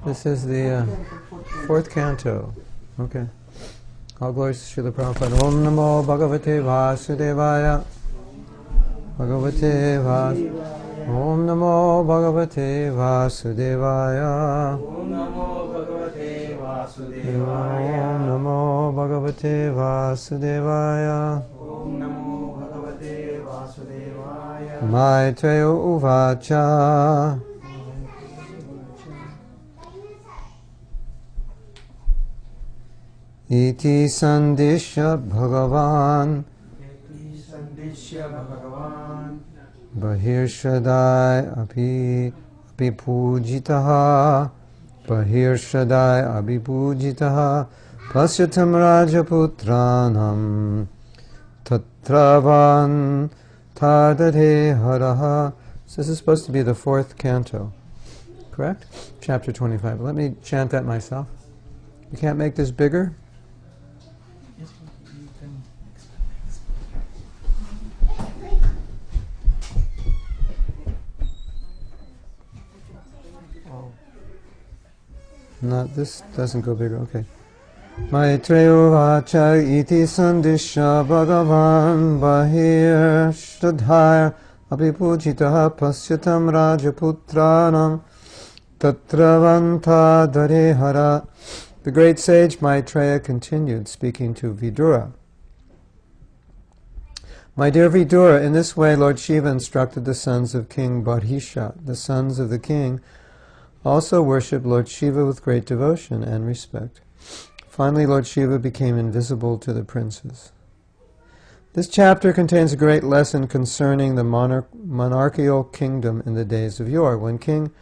This is the fourth canto. Okay. All glories to Srila Prabhupada. Om Namo Bhagavate Vasudevaya. Bhagavate Vasudevaya. Om Namo Bhagavate Vasudevaya. Om Namo Bhagavate Vasudevaya. Om Namo Bhagavate Vasudevaya. Om Namo Bhagavate Vasudevaya. Maitreya Uvacha. Iti sandishya bhagavan bahirshadai abhipujitaha bahirshadai abhipujitaha pasyatam rajaputranam tatravan tadade haraha. So this is supposed to be the fourth canto, correct? Chapter 25. Let me chant that myself. You can't make this bigger? Not this doesn't go bigger. Okay. Maitreya vacha iti sandishya bhagavan bahir shradhaya abhipujitaha pasyatam rajaputranam tatravanta darehara. The great sage Maitreya continued, speaking to Vidura. My dear Vidura, in this way Lord Shiva instructed the sons of King Barhisha. The sons of the king also worshipped Lord Shiva with great devotion and respect. Finally, Lord Shiva became invisible to the princes. This chapter contains a great lesson concerning the monarchical kingdom in the days of yore. When King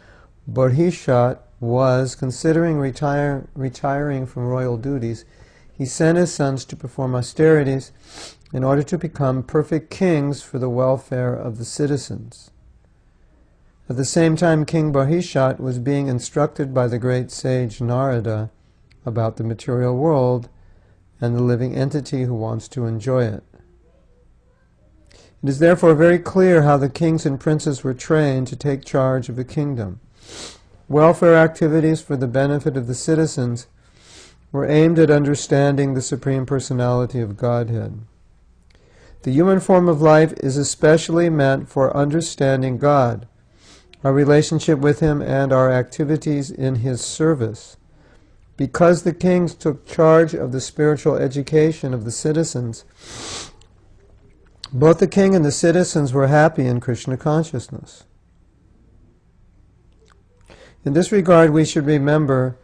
Barhisha was considering retiring from royal duties, he sent his sons to perform austerities in order to become perfect kings for the welfare of the citizens. At the same time, King Barhishat was being instructed by the great sage Narada about the material world and the living entity who wants to enjoy it. It is therefore very clear how the kings and princes were trained to take charge of a kingdom. Welfare activities for the benefit of the citizens were aimed at understanding the Supreme Personality of Godhead. The human form of life is especially meant for understanding God, our relationship with Him, and our activities in His service. Because the kings took charge of the spiritual education of the citizens, both the king and the citizens were happy in Krishna consciousness. In this regard, we should remember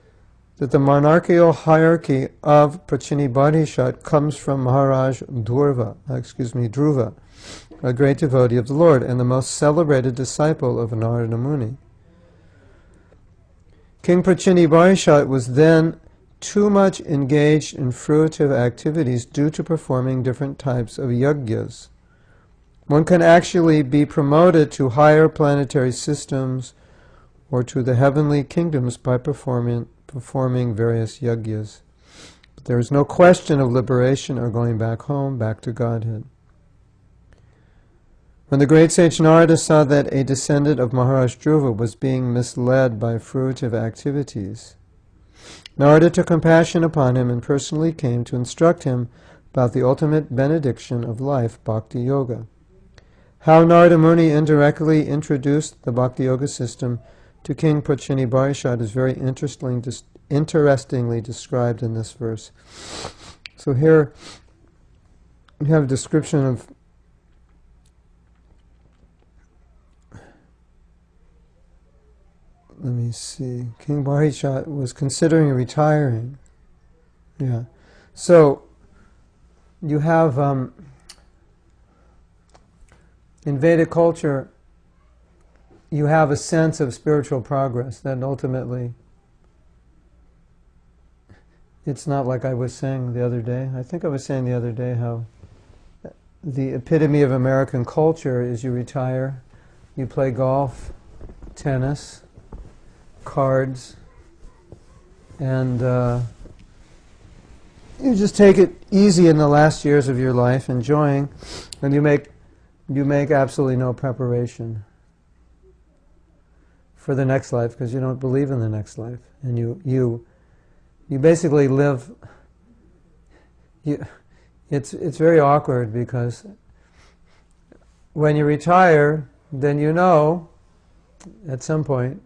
that the monarchical hierarchy of Prachini Barhishat comes from Maharaj Dhruva, a great devotee of the Lord and the most celebrated disciple of Narada Muni. King Prachini Barhishat was then too much engaged in fruitive activities due to performing different types of yagyas. One can actually be promoted to higher planetary systems or to the heavenly kingdoms by performing various yagyas. But there is no question of liberation or going back home, back to Godhead. When the great sage Narada saw that a descendant of Maharaj Dhruva was being misled by fruitive activities, Narada took compassion upon him and personally came to instruct him about the ultimate benediction of life, Bhakti Yoga. How Narada Muni indirectly introduced the Bhakti Yoga system to King Prachini Barhishat is very interestingly described in this verse. So here we have a description of let me see. King Barhishat was considering retiring. Yeah. So you have in Vedic culture, you have a sense of spiritual progress that ultimately, it's not like I was saying the other day. I think I was saying the other day how the epitome of American culture is you retire, you play golf, tennis, cards, and you just take it easy in the last years of your life, enjoying, and you make absolutely no preparation for the next life because you don't believe in the next life, and you basically live. It's very awkward because when you retire, then you know at some point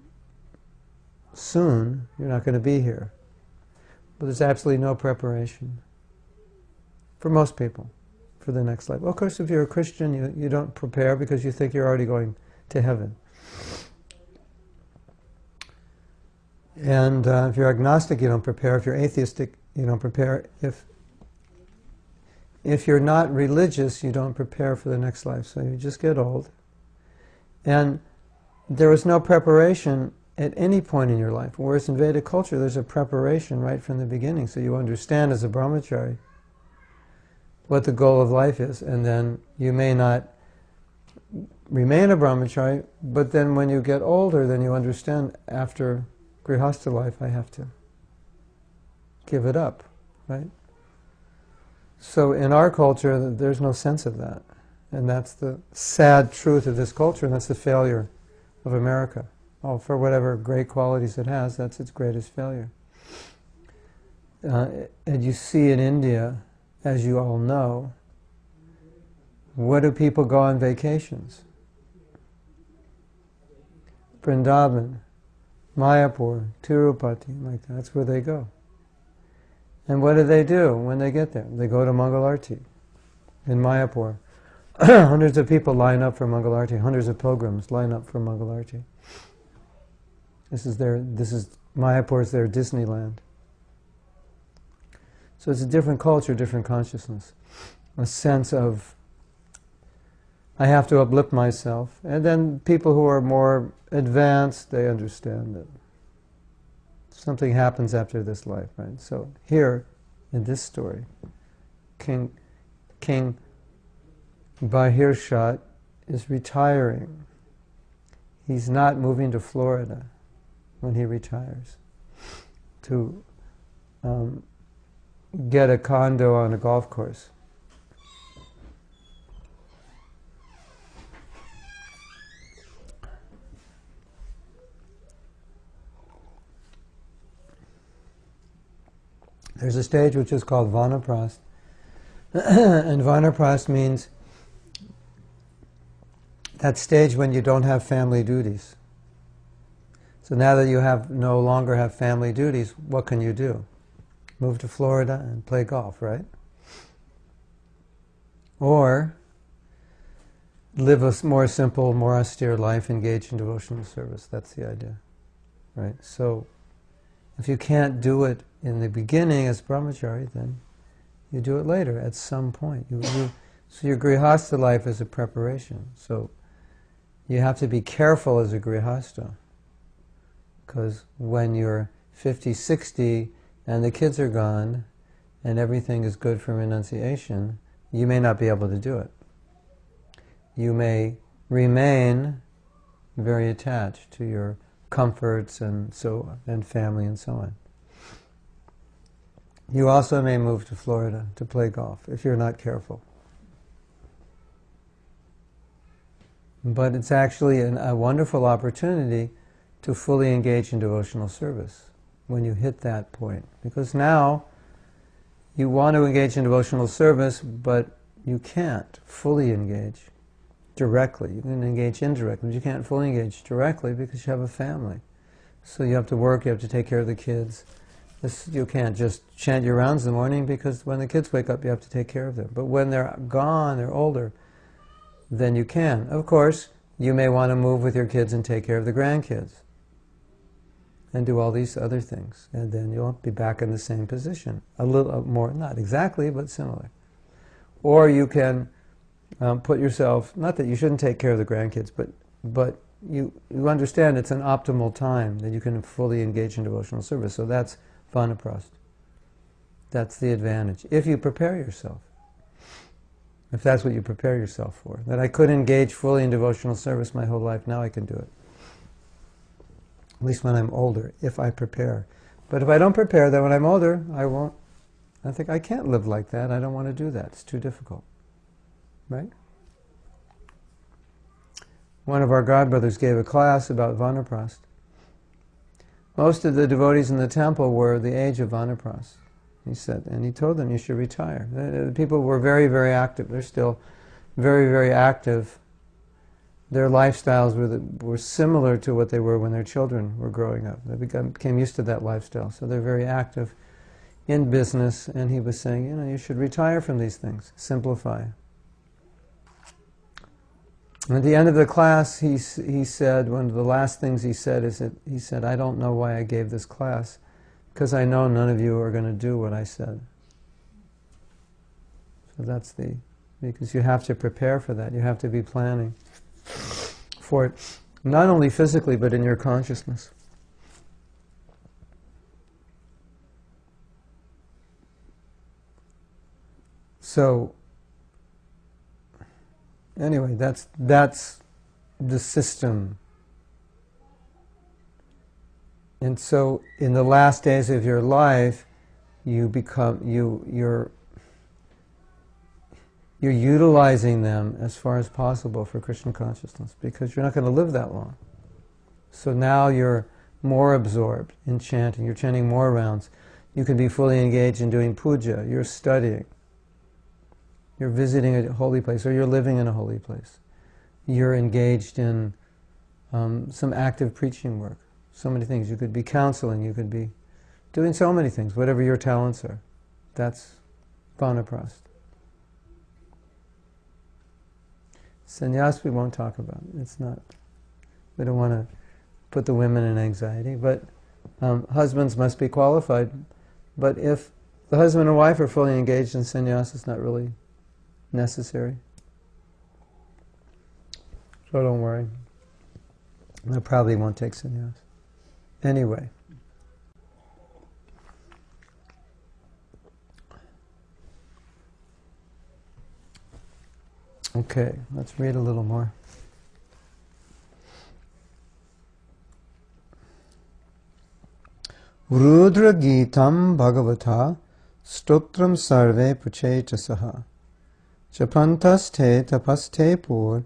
soon you're not going to be here, but there's absolutely no preparation for most people for the next life. Well, of course, if you're a Christian, you don't prepare because you think you're already going to heaven. And if you're agnostic, you don't prepare. If you're atheistic, you don't prepare. If you're not religious, you don't prepare for the next life. So you just get old. And there was no preparation at any point in your life. Whereas in Vedic culture, there's a preparation right from the beginning. So you understand as a brahmachari what the goal of life is. And then you may not remain a brahmachari, but then when you get older, then you understand after grihastha life, I have to give it up, right? So in our culture, there's no sense of that. And that's the sad truth of this culture, and that's the failure of America. Oh, for whatever great qualities it has, that's its greatest failure. And you see in India, as you all know, where do people go on vacations? Vrindavan, Mayapur, Tirupati, like that. That's where they go. And what do when they get there? They go to Mangalarti in Mayapur. Hundreds of people line up for Mangalarti. Hundreds of pilgrims line up for Mangalarti. Mayapur is their Disneyland. So it's a different culture, different consciousness. A sense of, I have to uplift myself. And then people who are more advanced, they understand that something happens after this life, right? So here, in this story, King Bahirshat is retiring. He's not moving to Florida when he retires to get a condo on a golf course. There's a stage which is called Vanaprast. And Vanaprast means that stage when you don't have family duties. So now that you no longer have family duties, what can you do? Move to Florida and play golf, right? Or live a more simple, more austere life, engage in devotional service. That's the idea, right? So if you can't do it in the beginning as brahmachari, then you do it later at some point. So your grihastha life is a preparation. So you have to be careful as a grihastha, because when you're 50, 60 and the kids are gone and everything is good for renunciation, you may not be able to do it. You may remain very attached to your comforts and family and so on. You also may move to Florida to play golf if you're not careful. But it's actually a wonderful opportunity to fully engage in devotional service when you hit that point. Because now you want to engage in devotional service, but you can't fully engage directly. You can engage indirectly, but you can't fully engage directly because you have a family. So you have to work, you have to take care of the kids. You can't just chant your rounds in the morning, because when the kids wake up you have to take care of them. But when they're gone, they're older, then you can. Of course, you may want to move with your kids and take care of the grandkids and do all these other things, and then you'll be back in the same position. A little more, not exactly, but similar. Or you can put yourself, not that you shouldn't take care of the grandkids, but you understand it's an optimal time that you can fully engage in devotional service. So that's Vanaprast. That's the advantage, if you prepare yourself. If that's what you prepare yourself for. That I could engage fully in devotional service my whole life, now I can do it. At least when I'm older, if I prepare. But if I don't prepare, then when I'm older, I won't. I think I can't live like that. I don't want to do that. It's too difficult. Right? One of our godbrothers gave a class about Vanaprast. most of the devotees in the temple were the age of Vanaprastha, he said, and he told them you should retire. The people were very, very active. They're still very, very active. Their lifestyles were similar to what they were when their children were growing up. They became used to that lifestyle, so they're very active in business, and he was saying, you should retire from these things, simplify. And at the end of the class, he said, one of the last things he said is that he said, I don't know why I gave this class, because I know none of you are going to do what I said. So that's because you have to prepare for that. You have to be planning for it, not only physically, but in your consciousness. So, anyway, that's the system. And so, in the last days of your life, you're utilizing them as far as possible for Krishna consciousness, because you're not going to live that long. So now you're more absorbed in chanting. You're chanting more rounds. You can be fully engaged in doing puja. You're studying. You're visiting a holy place, or you're living in a holy place. You're engaged in some active preaching work. So many things. You could be counseling. You could be doing so many things, whatever your talents are. That's Vanaprastha. Sannyas we won't talk about. It's not, we don't want to put the women in anxiety, but husbands must be qualified. But if the husband and wife are fully engaged in sannyas, it's not really necessary. So don't worry. I probably won't take sannyas. Anyway. Okay, let's read a little more. Rudra Gitam Bhagavata Stotram Sarve Puchetasaha Chapantaste Tapaste Pur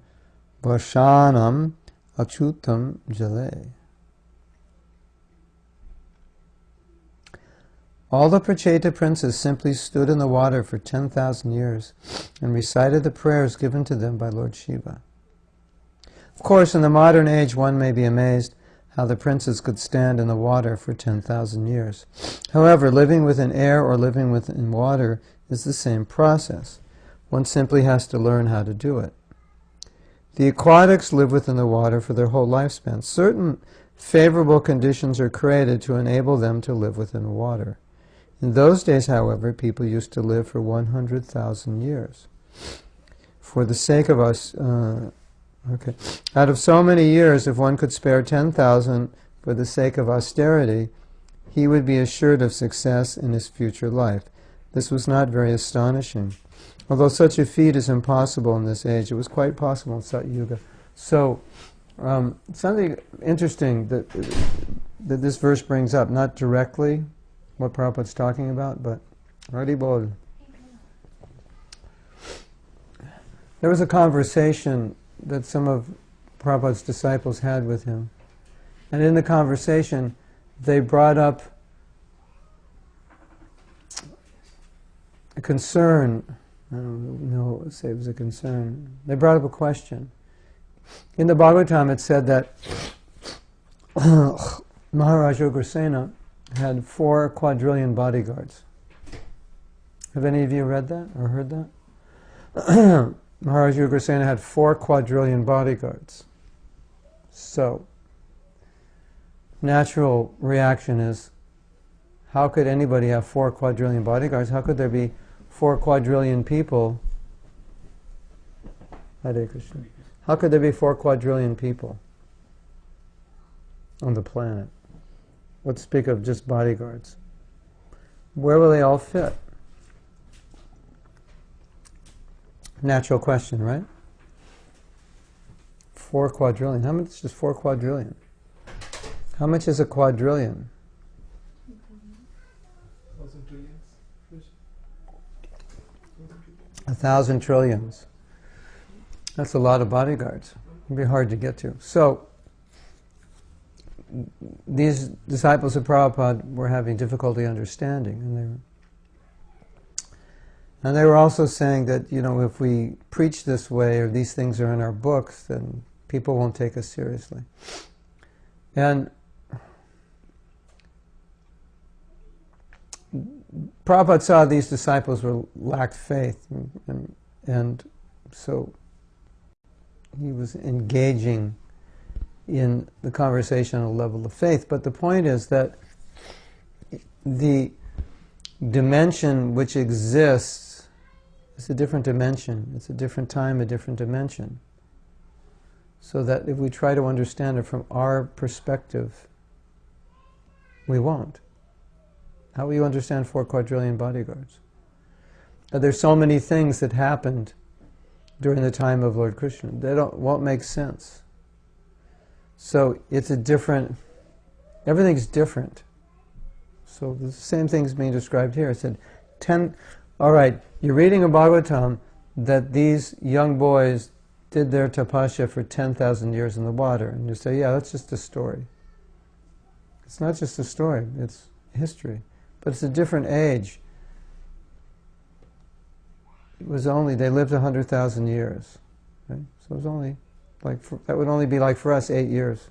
Varshanam Achutam Jale. All the Pracheta princes simply stood in the water for 10,000 years and recited the prayers given to them by Lord Shiva. Of course, in the modern age, one may be amazed how the princes could stand in the water for 10,000 years. However, living within air or living within water is the same process. One simply has to learn how to do it. The aquatics live within the water for their whole lifespan. Certain favorable conditions are created to enable them to live within water. In those days, however, people used to live for 100,000 years. For the sake of us, out of so many years, if one could spare 10,000 for the sake of austerity, he would be assured of success in his future life. This was not very astonishing. Although such a feat is impossible in this age, it was quite possible in Satyuga. So, something interesting that this verse brings up, not directly what Prabhupada's talking about, but Hari Bol. There was a conversation that some of Prabhupada's disciples had with him. And in the conversation, they brought up a concern. I don't know, let's say it was a concern. They brought up a question. In the Bhagavatam, it said that Maharaj Ugrasena had 4 quadrillion bodyguards. Have any of you read that or heard that? Maharaj Ugrasena had 4 quadrillion bodyguards. So, natural reaction is, how could anybody have 4 quadrillion bodyguards? How could there be 4 quadrillion people? Hare Krishna. How could there be 4 quadrillion people on the planet? Let's speak of just bodyguards. Where will they all fit? Natural question, right? 4 quadrillion. How much is 4 quadrillion? How much is a quadrillion? 1,000 trillions. That's a lot of bodyguards. It'd be hard to get to. So, these disciples of Prabhupada were having difficulty understanding, and they were also saying that, if we preach this way, or these things are in our books, then people won't take us seriously. And Prabhupada saw these disciples lacked faith, and so he was engaging in the conversational level of faith. But the point is that the dimension which exists is a different dimension. It's a different time, a different dimension. So that if we try to understand it from our perspective, we won't. How will you understand 4 quadrillion bodyguards? There's so many things that happened during the time of Lord Krishna. They won't make sense. So it's a different, everything's different. So the same thing's being described here. It said, all right, you're reading in Bhagavatam that these young boys did their tapasya for 10,000 years in the water. And you say, yeah, that's just a story. It's not just a story, it's history. But it's a different age. It was only, they lived 100,000 years. Right? So it was only, that would only be like for us 8 years.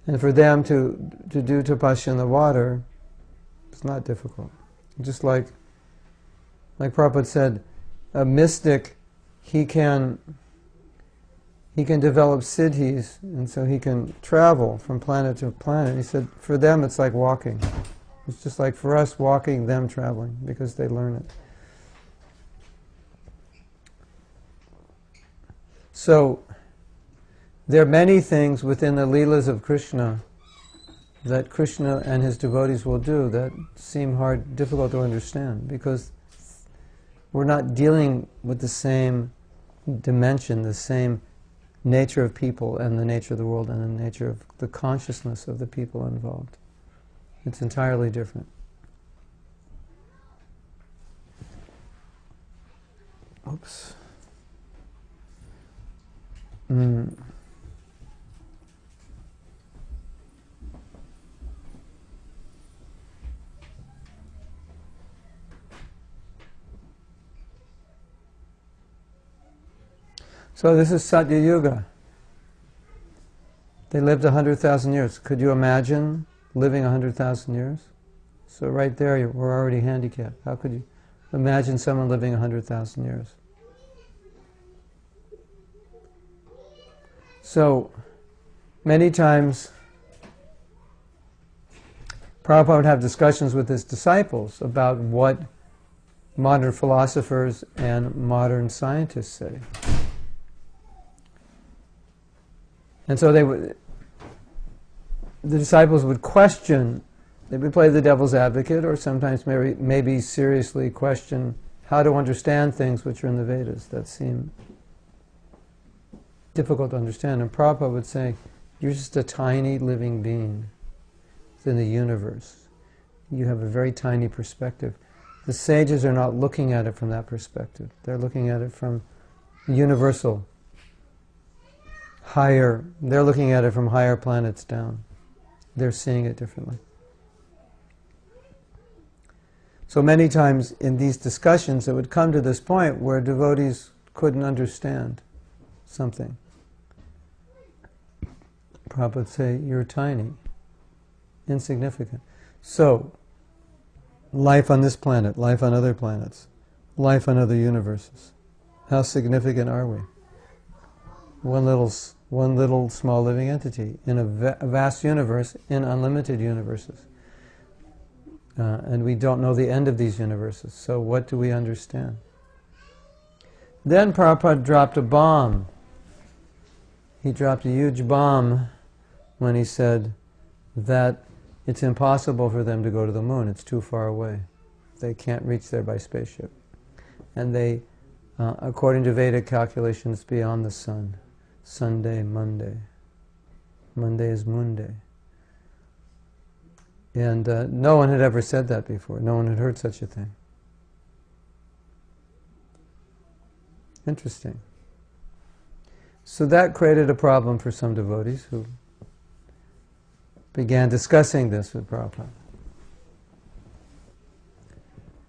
And for them to do tapasya in the water, it's not difficult. Just like Prabhupada said, a mystic, he can develop siddhis, and so he can travel from planet to planet. He said, for them it's like walking. It's just like for us walking, them traveling, because they learn it. So, there are many things within the Leelas of Krishna that Krishna and his devotees will do that seem difficult to understand, because we're not dealing with the same dimension, the same nature of people and the nature of the world and the nature of the consciousness of the people involved. It's entirely different. Oops. So this is Satya Yuga. They lived 100,000 years. Could you imagine living 100,000 years? So right there, we're already handicapped. How could you imagine someone living 100,000 years? So, many times, Prabhupada would have discussions with his disciples about what modern philosophers and modern scientists say. And so the disciples would question, they would play the devil's advocate, or sometimes maybe seriously question how to understand things which are in the Vedas that seem difficult to understand. And Prabhupada would say, you're just a tiny living being within the universe. You have a very tiny perspective. The sages are not looking at it from that perspective. They're looking at it from universal, higher, they're looking at it from higher planets down. They're seeing it differently. So many times in these discussions it would come to this point where devotees couldn't understand something. Prabhupada would say, you're tiny, insignificant. So, life on this planet, life on other planets, life on other universes. How significant are we? One little small living entity in a vast universe, in unlimited universes. And we don't know the end of these universes, so what do we understand? Then Prabhupada dropped a bomb. He dropped a huge bomb when he said that it's impossible for them to go to the moon. It's too far away. They can't reach there by spaceship. And they, according to Vedic calculations, beyond the sun. Sunday, Monday. Monday is moon day. And no one had ever said that before. No one had heard such a thing. Interesting. So that created a problem for some devotees who began discussing this with Prabhupada.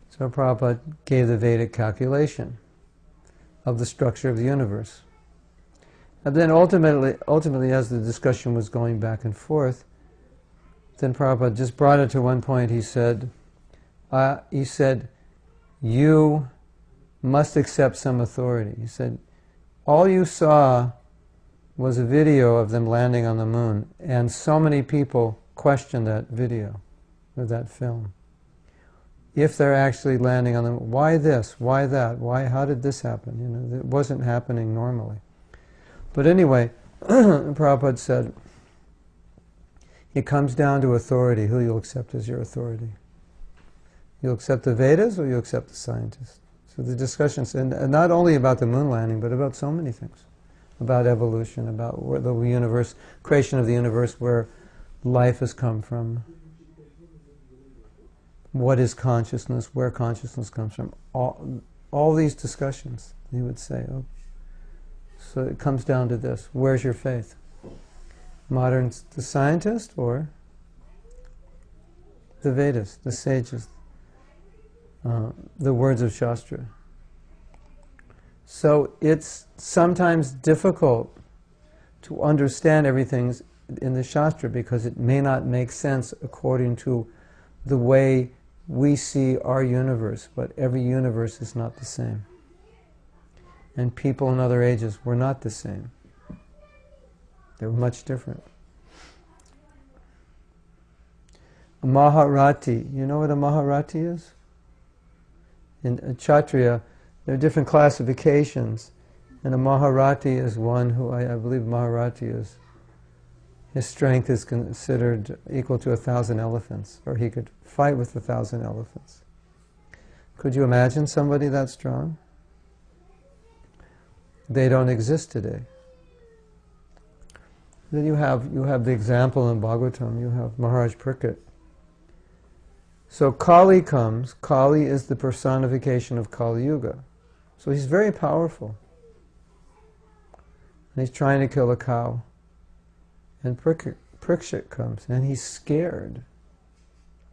So Prabhupada gave the Vedic calculation of the structure of the universe. And then ultimately, as the discussion was going back and forth, then Prabhupada just brought it to one point. He said, you must accept some authority. He said, all you saw was a video of them landing on the moon, and so many people questioned that video, or that film. If they're actually landing on the moon, why this? Why that? How did this happen? You know, it wasn't happening normally. But anyway, Prabhupada said, it comes down to authority, who you'll accept as your authority. You'll accept the Vedas or you'll accept the scientists. So the discussions, and not only about the moon landing, but about so many things. About evolution, about where the universe, creation of the universe, where life has come from. What is consciousness, where consciousness comes from. All these discussions, he would say. Oh. So it comes down to this. Where's your faith? Modern, the scientist or the Vedas, the sages, the words of Shastra. So it's sometimes difficult to understand everything in the Shastra because it may not make sense according to the way we see our universe, but every universe is not the same. And people in other ages were not the same. They were much different. A Maharati, you know what a Maharati is? In a Kshatriya, there are different classifications, and a Maharati is one who, I believe Maharati is, his strength is considered equal to 1,000 elephants, or he could fight with 1,000 elephants. Could you imagine somebody that strong? They don't exist today. Then you have the example in Bhagavatam, you have Maharaj Parikshit. So Kali comes. Kali is the personification of Kali Yuga. So he's very powerful. And he's trying to kill a cow. And Parikshit comes, and he's scared.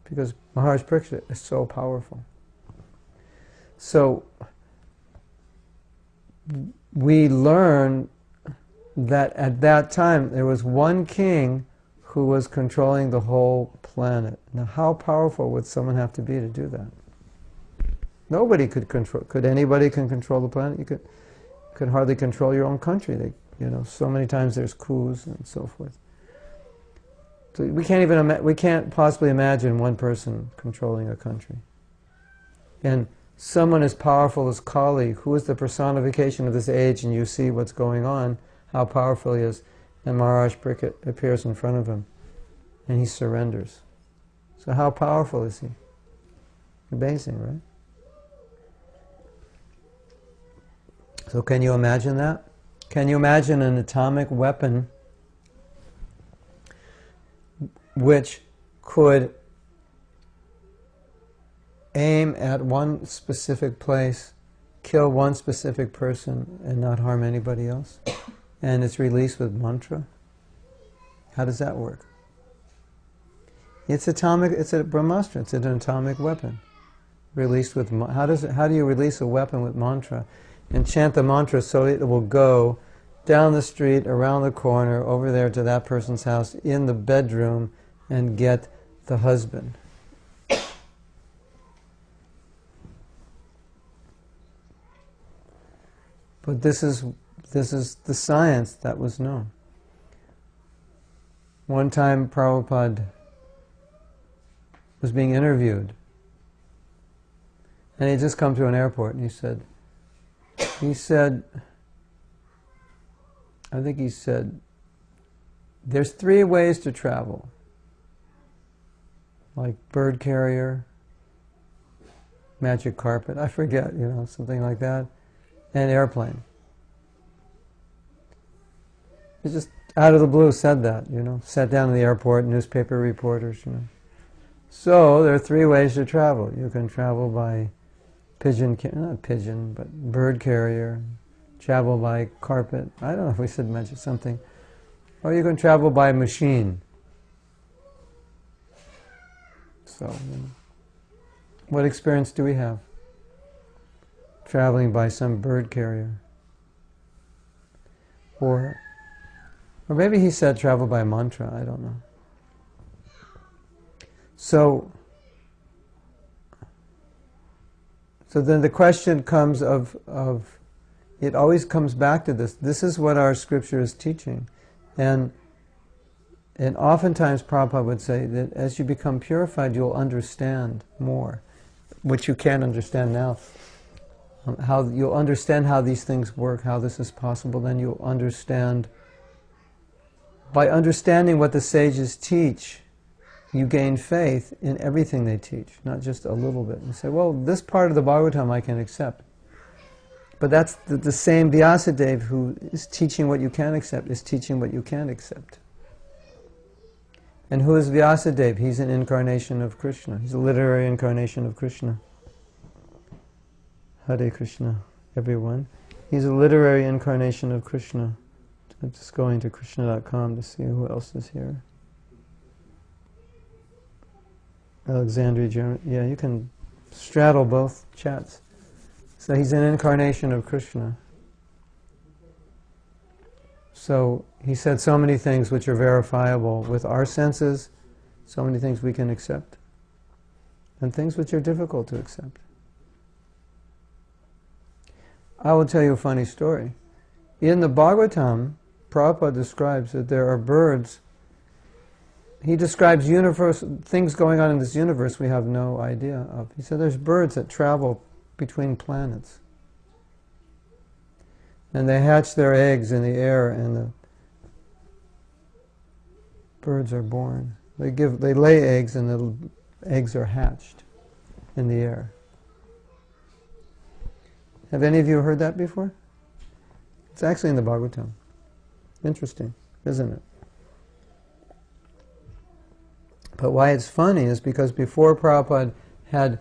Because Maharaj Parikshit is so powerful. So we learn that at that time there was one king who was controlling the whole planet. Now how powerful would someone have to be to do that? Nobody could control. Could anybody can control the planet? You could hardly control your own country. So many times there's coups and so forth. So we can't possibly imagine one person controlling a country. And someone as powerful as Kali, who is the personification of this age, and you see what's going on, how powerful he is, and Maharaj Parikshit appears in front of him, and he surrenders. So how powerful is he? Amazing, right? So can you imagine that? Can you imagine an atomic weapon which could aim at one specific place, kill one specific person, and not harm anybody else? And it's released with mantra? How does that work? It's atomic. It's a brahmastra. It's an atomic weapon released with. How do you release a weapon with mantra? And chant the mantra so it will go down the street, around the corner, over there to that person's house, in the bedroom, and get the husband. But this is the science that was known. One time Prabhupada was being interviewed, and he'd just come to an airport, and he said, I think he said, there's 3 ways to travel. Like bird carrier, magic carpet, I forget, something like that, and airplane. He just out of the blue said that, sat down in the airport, newspaper reporters, So there are 3 ways to travel. You can travel by not pigeon, but bird carrier, travel by carpet, I don't know if we said magic something, or you can travel by machine. So, what experience do we have? Traveling by some bird carrier. Or maybe he said travel by mantra, I don't know. So then the question comes of it always comes back to this. This is what our scripture is teaching. And oftentimes Prabhupada would say that as you become purified, you'll understand more, which you can't understand now. How you'll understand how these things work, how this is possible, then you'll understand. By understanding what the sages teach, you gain faith in everything they teach, not just a little bit. You say, well, this part of the Bhagavatam I can accept. But that's the same Vyasadeva who is teaching what you can accept, is teaching what you can't accept. And who is Vyasadeva? He's an incarnation of Krishna. He's a literary incarnation of Krishna. Hare Krishna, everyone. He's a literary incarnation of Krishna. I'm just going to Krishna.com to see who else is here. Alexandria, Germany. Yeah, you can straddle both chats. So he's an incarnation of Krishna. So he said so many things which are verifiable with our senses, so many things we can accept, and things which are difficult to accept. I will tell you a funny story. In the Bhagavatam, Prabhupada describes that there are birds. He describes things going on in this universe we have no idea of. He said there's birds that travel between planets. And they hatch their eggs in the air, and the birds are born. They lay eggs, and the eggs are hatched in the air. Have any of you heard that before? It's actually in the Bhagavatam. Interesting, isn't it? But why it's funny is because before Prabhupada had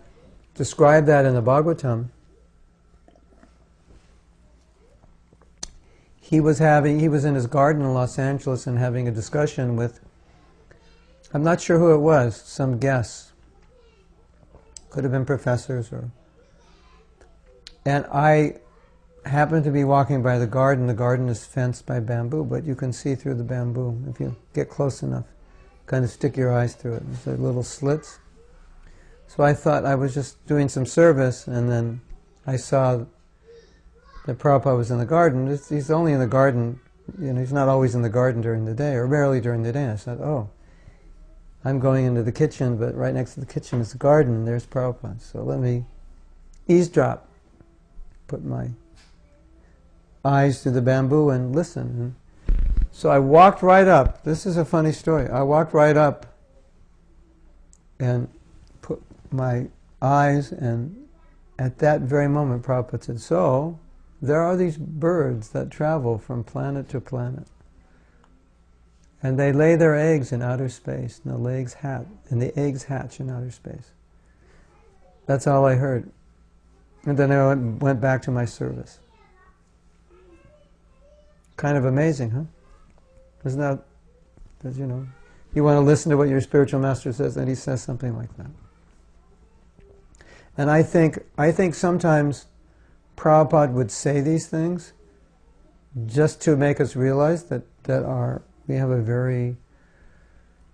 described that in the Bhagavatam, he was in his garden in Los Angeles and having a discussion with, I'm not sure who it was, some guests. Could have been professors or... And I happened to be walking by the garden. The garden is fenced by bamboo, but you can see through the bamboo if you get close enough. Kind of stick your eyes through it. There's little slits. So I thought I was just doing some service, and then I saw that Prabhupada was in the garden. He's only in the garden, he's not always in the garden during the day, or rarely during the day. I said, oh, I'm going into the kitchen, but right next to the kitchen is the garden, and there's Prabhupada. So let me eavesdrop. Put my eyes to the bamboo and listen. So I walked right up. This is a funny story. I walked right up and put my eyes, and at that very moment Prabhupada said, so there are these birds that travel from planet to planet. And they lay their eggs in outer space, and the eggs hatch in outer space. That's all I heard. And then I went back to my service. Kind of amazing, huh? Isn't that, you want to listen to what your spiritual master says, and he says something like that. And I think sometimes Prabhupada would say these things just to make us realize that we have a very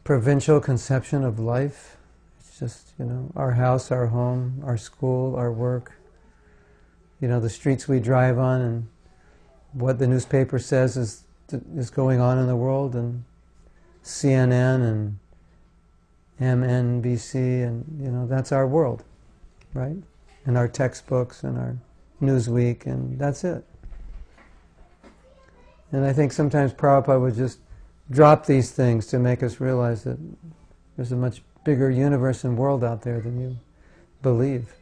provincial conception of life. It's just, our house, our home, our school, our work, the streets we drive on, and what the newspaper says is going on in the world, and CNN and MNBC, and that's our world, right? And our textbooks and our Newsweek, and that's it. And I think sometimes Prabhupada would just drop these things to make us realize that there's a much bigger universe and world out there than you believe.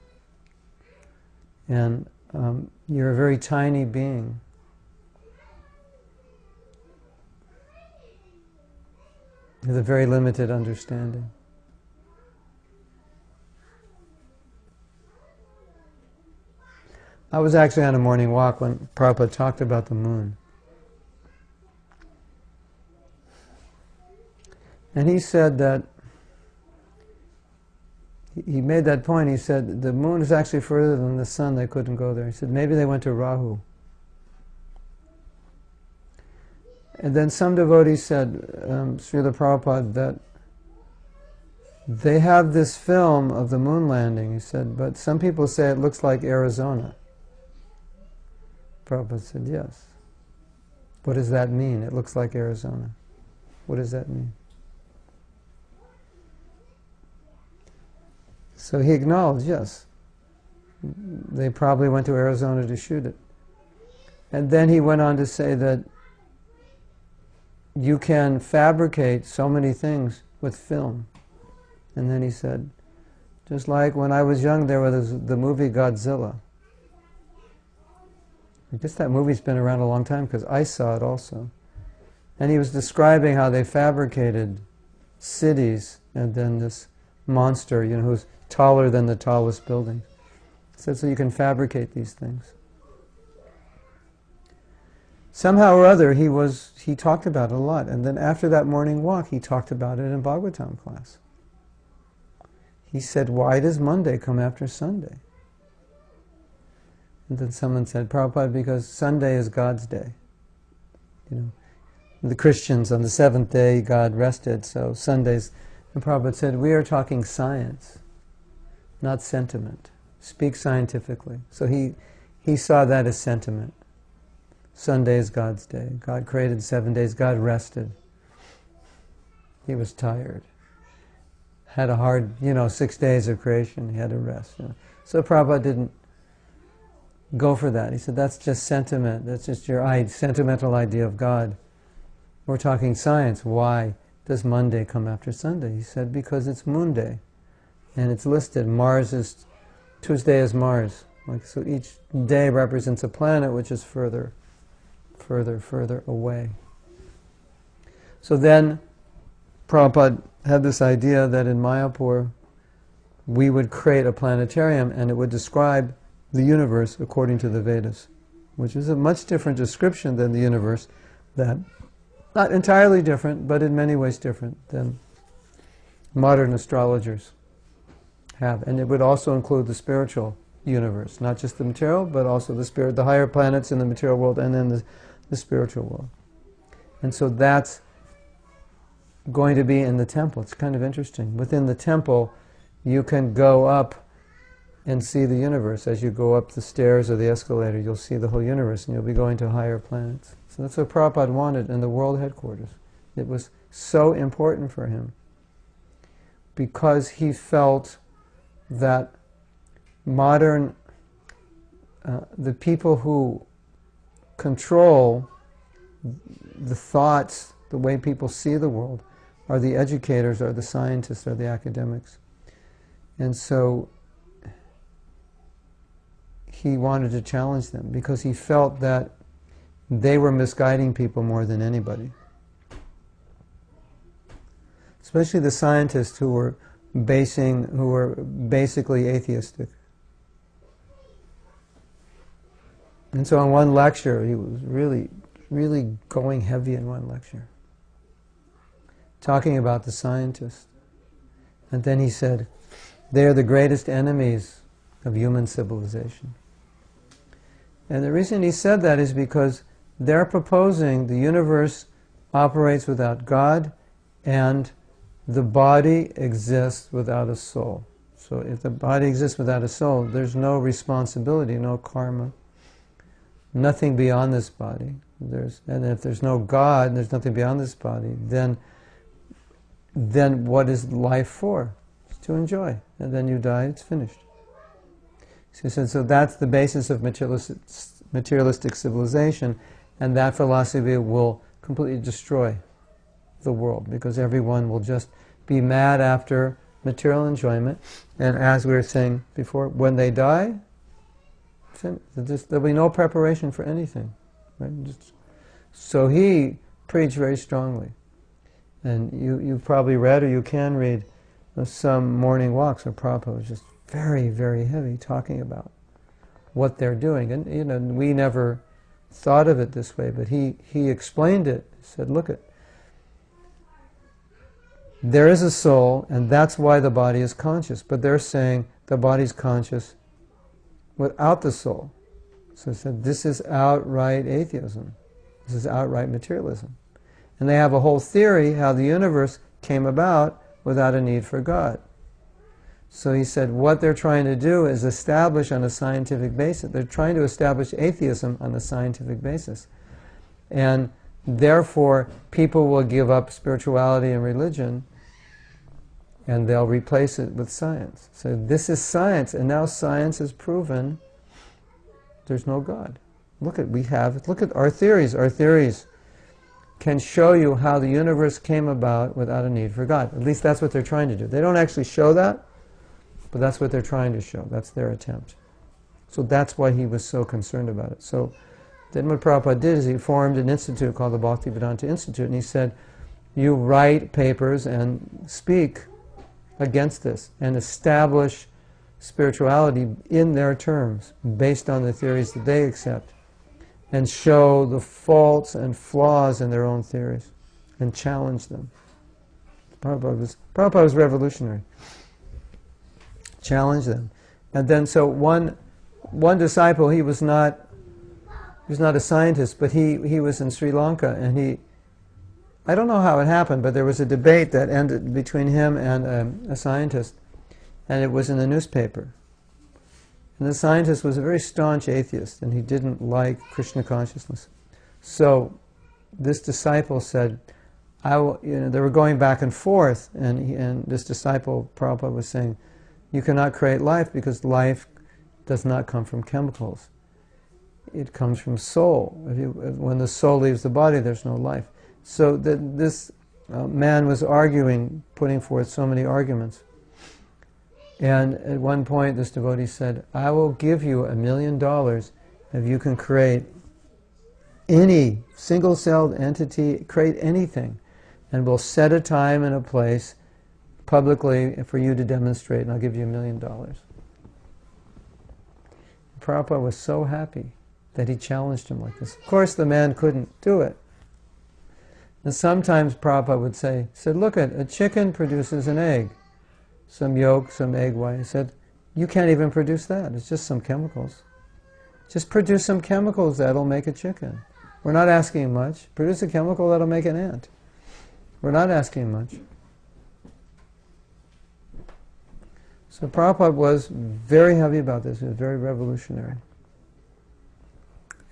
And you're a very tiny being. With a very limited understanding. I was actually on a morning walk when Prabhupada talked about the moon. And he said that he made that point. He said the moon is actually further than the sun. They couldn't go there. He said maybe they went to Rahu. And then some devotees said, Srila Prabhupada, that they have this film of the moon landing. He said, but some people say it looks like Arizona. Prabhupada said, yes. What does that mean? It looks like Arizona. What does that mean? So he acknowledged, yes, they probably went to Arizona to shoot it. And then he went on to say that you can fabricate so many things with film. And then he said, just like when I was young, there was the movie Godzilla. I guess that movie's been around a long time because I saw it also. And he was describing how they fabricated cities and then this monster, who's taller than the tallest building. He said, so you can fabricate these things. Somehow or other, he talked about it a lot. And then after that morning walk, he talked about it in Bhagavatam class. He said, why does Monday come after Sunday? And then someone said, Prabhupada, because Sunday is God's day. The Christians, on the seventh day, God rested, so Sundays. And Prabhupada said, we are talking science, not sentiment. Speak scientifically. So he saw that as sentiment. Sunday is God's day. God created 7 days. God rested. He was tired. Had a hard, 6 days of creation. He had to rest. So Prabhupada didn't go for that. He said, that's just sentiment. That's just your sentimental idea of God. We're talking science. Why does Monday come after Sunday? He said, because it's Moon Day. And it's listed. Tuesday is Mars. So each day represents a planet which is further away. So then Prabhupada had this idea that in Mayapur we would create a planetarium and it would describe the universe according to the Vedas, which is a much different description than the universe, that not entirely different, but in many ways different than modern astrologers have. And it would also include the spiritual universe, not just the material, but also the spirit, the higher planets in the material world, and then the spiritual world. And so that's going to be in the temple. It's kind of interesting. Within the temple, you can go up and see the universe. As you go up the stairs or the escalator, you'll see the whole universe, and you'll be going to higher planets. So that's what Prabhupada wanted in the world headquarters. It was so important for him because he felt that modern, the people who control the thoughts, the way people see the world, are the educators, are the scientists, are the academics. And so he wanted to challenge them because he felt that they were misguiding people more than anybody. Especially the scientists who were basically atheistic. And so in one lecture, he was really going heavy in one lecture, talking about the scientists. And then he said, they are the greatest enemies of human civilization. And the reason he said that is because they're proposing the universe operates without God and the body exists without a soul. So if the body exists without a soul, there's no responsibility, no karma, nothing beyond this body. And if there's no God, there's nothing beyond this body, then what is life for? It's to enjoy. And then you die, it's finished. So he said, so that's the basis of materialistic civilization, and that philosophy will completely destroy the world, because everyone will just be mad after material enjoyment, and as we were saying before, when they die, there'll be no preparation for anything. Right? So he preached very strongly. And you've probably read, or you can read, some morning walks where Prabhupada was just very, very heavy, talking about what they're doing. And we never thought of it this way, but he explained it. He said, look, there is a soul, and that's why the body is conscious. But they're saying the body's conscious without the soul. So it said, this is outright atheism. This is outright materialism. And they have a whole theory how the universe came about without a need for God. So he said what they're trying to do is establish on a scientific basis. They're trying to establish atheism on a scientific basis. And therefore, people will give up spirituality and religion and they'll replace it with science. So this is science, and now science has proven there's no God. Look at our theories. Our theories can show you how the universe came about without a need for God. At least that's what they're trying to do. They don't actually show that, but that's what they're trying to show. That's their attempt. So that's why he was so concerned about it. So then what Prabhupada did is he formed an institute called the Bhaktivedanta Institute, and he said, you write papers and speak against this and establish spirituality in their terms, based on the theories that they accept, and show the faults and flaws in their own theories, and challenge them. Prabhupada was revolutionary. Challenge them. And then so one disciple, he was not a scientist, but he was in Sri Lanka, and I don't know how it happened, but there was a debate that ended between him and a scientist, and it was in the newspaper. And the scientist was a very staunch atheist, and he didn't like Krishna consciousness. So this disciple said, they were going back and forth, and this disciple, Prabhupada, was saying, you cannot create life because life does not come from chemicals. It comes from soul. When the soul leaves the body, there's no life. So this man was arguing, putting forth so many arguments. And at one point, this devotee said, I will give you $1 million if you can create any single-celled entity, create anything, and we'll set a time and a place publicly for you to demonstrate, and I'll give you $1 million. Prabhupada was so happy that he challenged him like this. Of course, the man couldn't do it. And sometimes Prabhupada would say, look, a chicken produces an egg, some yolk, some egg white. He said, you can't even produce that. It's just some chemicals. Just produce some chemicals that'll make a chicken. We're not asking much. Produce a chemical that'll make an ant. We're not asking much. So Prabhupada was very heavy about this. He was very revolutionary.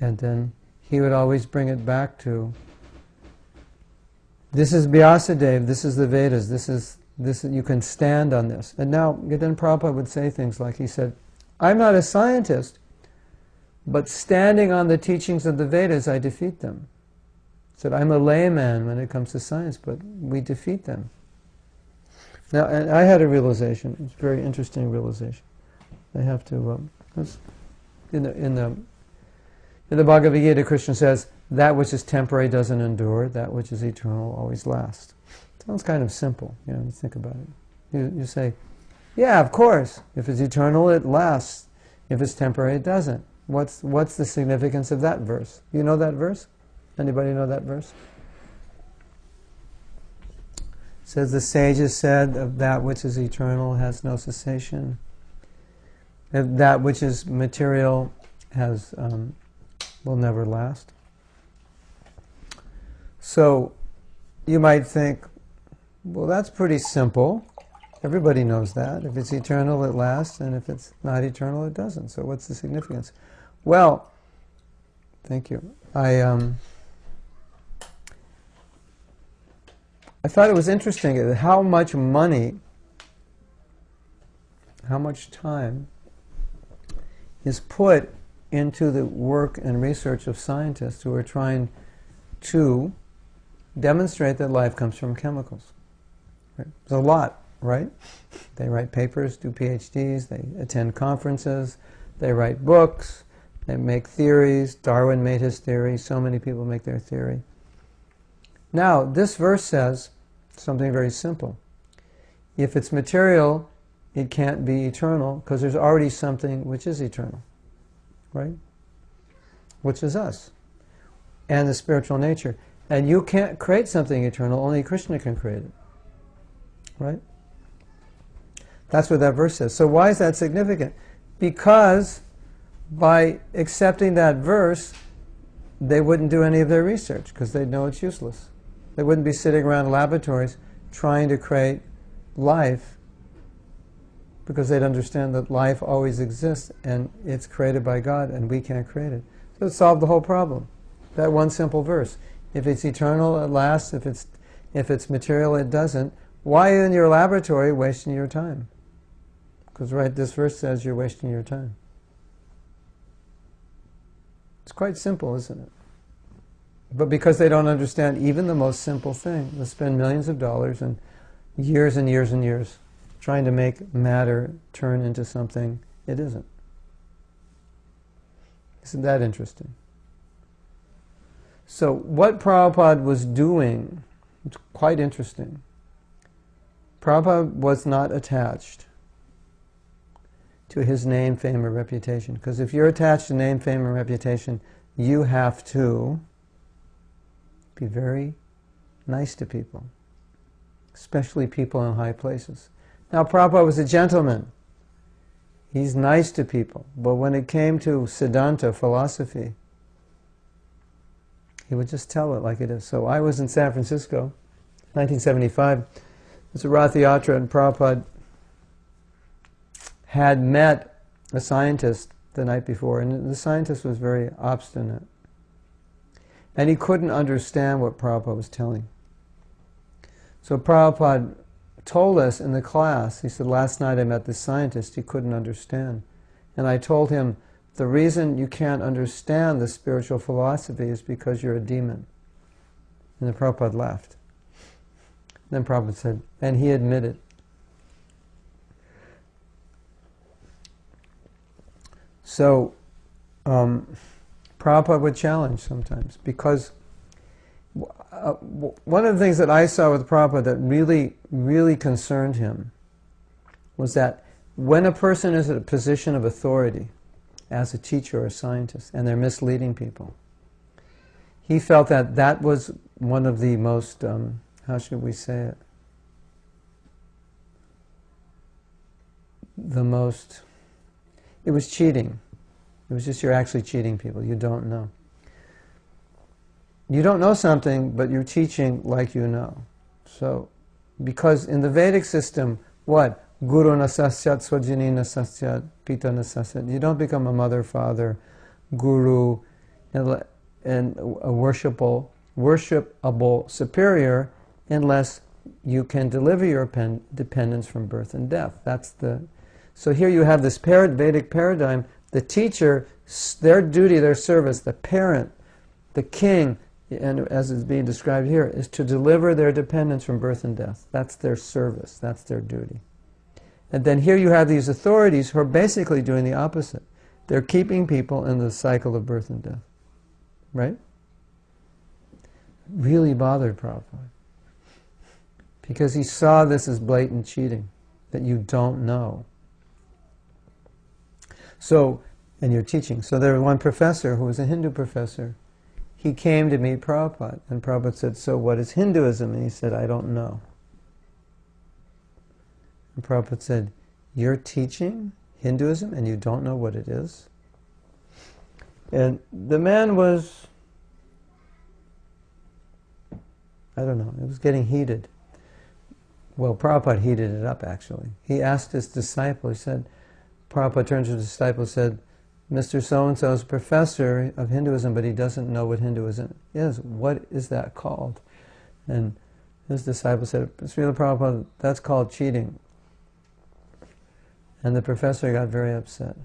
And then he would always bring it back to, this is Vyasadeva, this is the Vedas, this you can stand on this. And now, then Prabhupada would say things like, he said, I'm not a scientist, but standing on the teachings of the Vedas, I defeat them. He said, I'm a layman when it comes to science, but we defeat them. Now, and I had a realization, it's a very interesting realization. I have to, in the Bhagavad Gita, Krishna says, that which is temporary doesn't endure, that which is eternal always lasts. Sounds kind of simple, you think about it. You say, yeah, of course, if it's eternal, it lasts. If it's temporary, it doesn't. What's the significance of that verse? You know that verse? Anybody know that verse? It says, the sages said, of that which is eternal has no cessation. If that which is material will never last. So you might think, well, that's pretty simple. Everybody knows that. If it's eternal, it lasts, and if it's not eternal, it doesn't. So what's the significance? Well, thank you. I thought it was interesting how much money, how much time is put into the work and research of scientists who are trying to demonstrate that life comes from chemicals. Right? There's a lot, right? They write papers, do PhDs, they attend conferences, they write books, they make theories. Darwin made his theory, so many people make their theory. Now, this verse says something very simple. If it's material, it can't be eternal, because there's already something which is eternal, right? Which is us, and the spiritual nature. And you can't create something eternal, only Krishna can create it. Right? That's what that verse says. So why is that significant? Because by accepting that verse, they wouldn't do any of their research because they'd know it's useless. They wouldn't be sitting around laboratories trying to create life because they'd understand that life always exists and it's created by God and we can't create it. So it solved the whole problem. That one simple verse. If it's eternal, it lasts. If it's material, it doesn't. Why in your laboratory wasting your time? Because this verse says you're wasting your time. It's quite simple, isn't it? But because they don't understand even the most simple thing, they'll spend millions of dollars and years and years and years trying to make matter turn into something it isn't. Isn't that interesting? So what Prabhupada was doing, it's quite interesting. Prabhupada was not attached to his name, fame, or reputation. Because if you're attached to name, fame, or reputation, you have to be very nice to people, especially people in high places. Now, Prabhupada was a gentleman. He's nice to people. But when it came to Siddhanta, philosophy, he would just tell it like it is. So I was in San Francisco, 1975. It was a Rath Yatra, and Prabhupada had met a scientist the night before, and the scientist was very obstinate. And he couldn't understand what Prabhupada was telling. So Prabhupada told us in the class, he said, last night I met this scientist, he couldn't understand. And I told him, the reason you can't understand the spiritual philosophy is because you're a demon. And then Prabhupada laughed. Then Prabhupada said, and he admitted. So, Prabhupada would challenge sometimes, because one of the things that I saw with Prabhupada that really, really concerned him was that when a person is at a position of authority, as a teacher or a scientist, and they're misleading people, he felt that that was one of the most, how should we say it? It was cheating. It was just you're actually cheating people. You don't know. You don't know something, but you're teaching like you know. So, because in the Vedic system, what? Guru nasasyat swajini nasasyat pita nasasyat. You don't become a mother, father, guru, and a worshipable superior unless you can deliver your dependence from birth and death. So here you have this Vedic paradigm. The teacher, their duty, their service, the parent, the king, and as is being described here, is to deliver their dependence from birth and death. That's their service. That's their duty. And then here you have these authorities who are basically doing the opposite. They're keeping people in the cycle of birth and death. Right? Really bothered Prabhupada. Because he saw this as blatant cheating, that you don't know. So, and you're teaching. So there was one professor who was a Hindu professor. He came to meet Prabhupada, and Prabhupada said, so what is Hinduism? And he said, I don't know. And Prabhupada said, you're teaching Hinduism and you don't know what it is? And the man was, I don't know, it was getting heated. Well, Prabhupada heated it up, actually. He asked his disciple, he said, Prabhupada turned to the disciple and said, Mr. So-and-so is a professor of Hinduism, but he doesn't know what Hinduism is. What is that called? And his disciple said, Srila Prabhupada, that's called cheating. And the professor got very upset.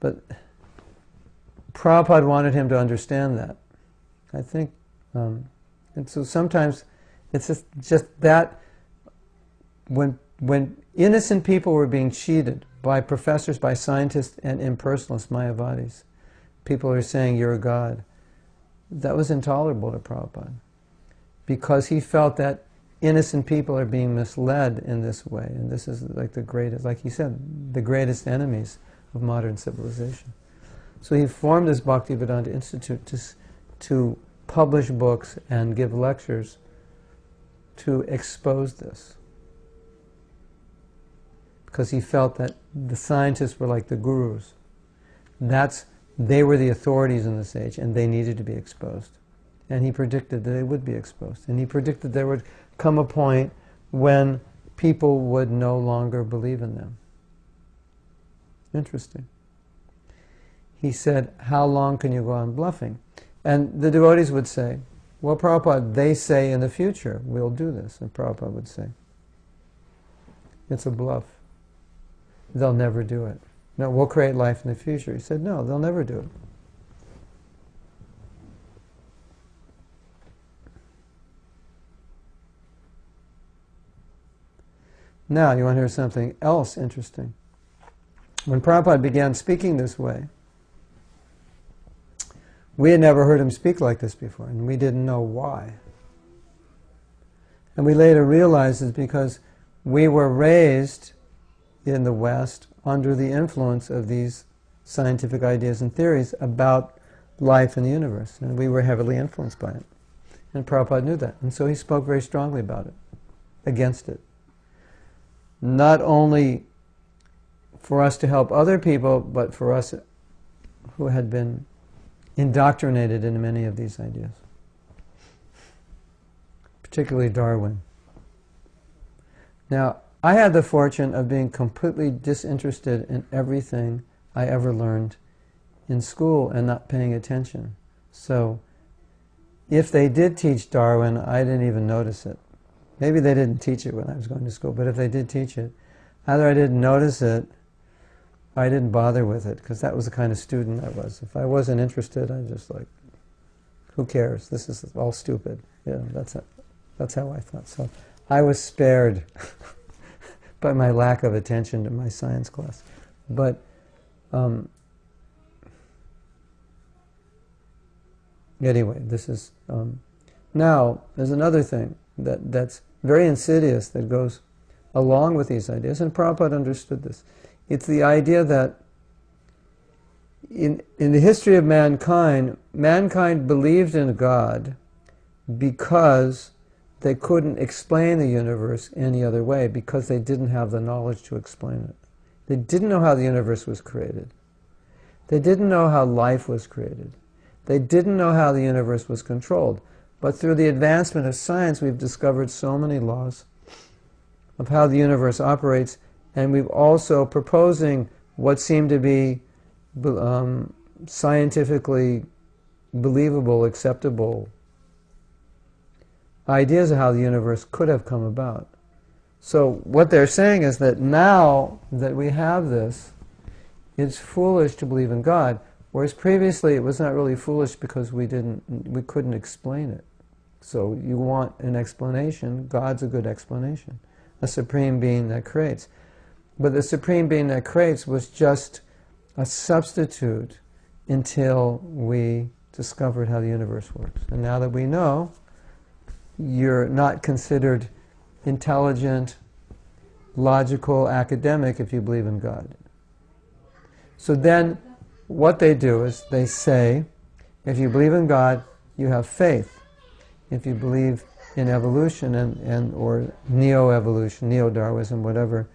But Prabhupada wanted him to understand that. I think, and so sometimes it's just that when innocent people were being cheated by professors, by scientists, and impersonalists, Mayavadis, people are saying, you're a God, that was intolerable to Prabhupada. Because he felt that innocent people are being misled in this way, and this is like the greatest, like he said, the greatest enemies of modern civilization. So he formed this Bhaktivedanta Institute to publish books and give lectures to expose this. because he felt that the scientists were like the gurus. They were the authorities in this age, and they needed to be exposed. And he predicted that they would be exposed. And he predicted there would come a point when people would no longer believe in them. Interesting. He said, how long can you go on bluffing? And the devotees would say, well, Prabhupada, they say in the future, we'll do this. And Prabhupada would say, it's a bluff. They'll never do it. No, we'll create life in the future. He said, no, they'll never do it. Now, you want to hear something else interesting? When Prabhupada began speaking this way, we had never heard him speak like this before, and we didn't know why. And we later realized it's because we were raised in the West under the influence of these scientific ideas and theories about life in the universe, and we were heavily influenced by it. And Prabhupada knew that, and so he spoke very strongly about it, against it. Not only for us to help other people, but for us who had been indoctrinated into many of these ideas, particularly Darwin. Now, I had the fortune of being completely disinterested in everything I ever learned in school and not paying attention. So, if they did teach Darwin, I didn't even notice it. Maybe they didn't teach it when I was going to school, but if they did teach it, either I didn't notice it, I didn't bother with it, because that was the kind of student I was. If I wasn't interested, I just like, who cares? This is all stupid. Yeah, that's how I thought. So I was spared by my lack of attention to my science class. But anyway, this is now there's another thing that's very insidious that goes along with these ideas, and Prabhupada understood this. It's the idea that in the history of mankind, mankind believed in God because they couldn't explain the universe any other way, because they didn't have the knowledge to explain it. They didn't know how the universe was created. They didn't know how life was created. They didn't know how the universe was controlled. But through the advancement of science, we've discovered so many laws of how the universe operates, and we've also proposing what seem to be scientifically believable, acceptable ideas of how the universe could have come about. So what they're saying is that now that we have this, it's foolish to believe in God, whereas previously it was not really foolish because we couldn't explain it. So you want an explanation, God's a good explanation, a supreme being that creates. But the supreme being that creates was just a substitute until we discovered how the universe works. And now that we know, you're not considered intelligent, logical, academic if you believe in God. So then what they do is they say, if you believe in God, you have faith. If you believe in evolution or neo-evolution, neo-Darwinism, whatever,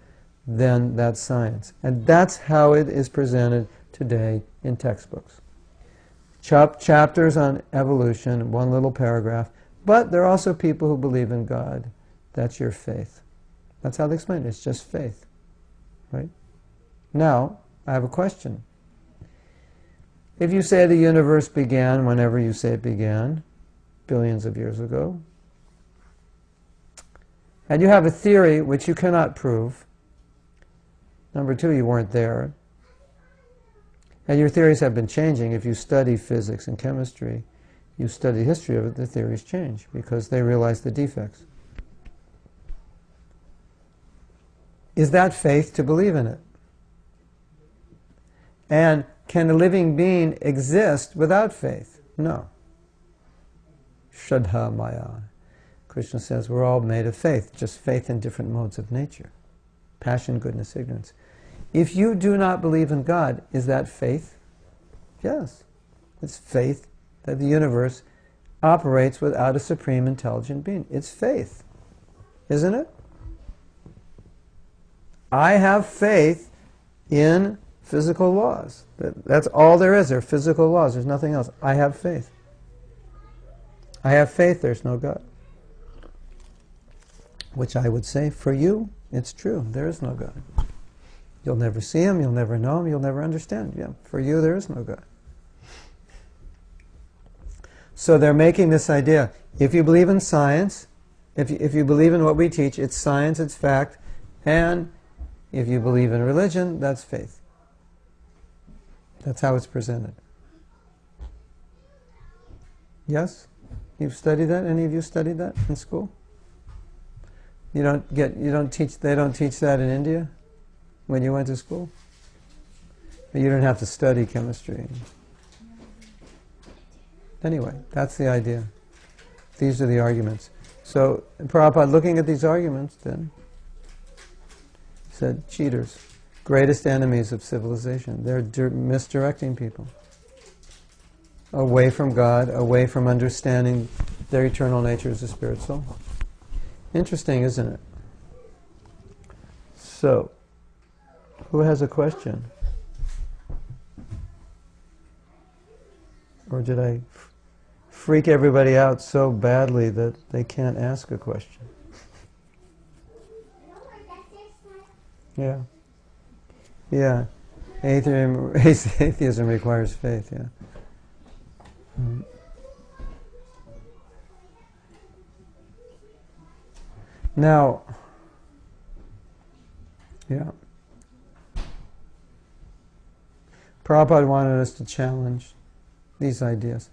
then that's science. And that's how it is presented today in textbooks. Chapters on evolution, one little paragraph, but there are also people who believe in God. That's your faith. That's how they explain it. It's just faith. Right? Now, I have a question. If you say the universe began whenever you say it began, billions of years ago, and you have a theory which you cannot prove, number two, you weren't there, and your theories have been changing. If you study physics and chemistry, you study the history of it, the theories change because they realize the defects. Is that faith to believe in it? And can a living being exist without faith? No. Shraddha Maya. Krishna says we're all made of faith, just faith in different modes of nature. Passion, goodness, ignorance. If you do not believe in God, is that faith? Yes. It's faith that the universe operates without a supreme intelligent being. It's faith, isn't it? I have faith in physical laws. That's all there is. They're physical laws. There's nothing else. I have faith. I have faith there's no God. Which I would say, for you, it's true. There is no God. You'll never see him, you'll never know him, you'll never understand him. Yeah, for you, there is no God. So they're making this idea. If you believe in science, if you believe in what we teach, it's science, it's fact, and if you believe in religion, that's faith. That's how it's presented. Yes? You've studied that? Any of you studied that in school? They don't teach that in India when you went to school? You don't have to study chemistry. Anyway, that's the idea. These are the arguments. So Prabhupada, looking at these arguments, then said, cheaters, greatest enemies of civilization. They're misdirecting people away from God, away from understanding their eternal nature as a spirit soul. Interesting, isn't it? So, who has a question? Or did I freak everybody out so badly that they can't ask a question? Yeah. Yeah. Atheism requires faith, yeah. Now, yeah. Prabhupada wanted us to challenge these ideas.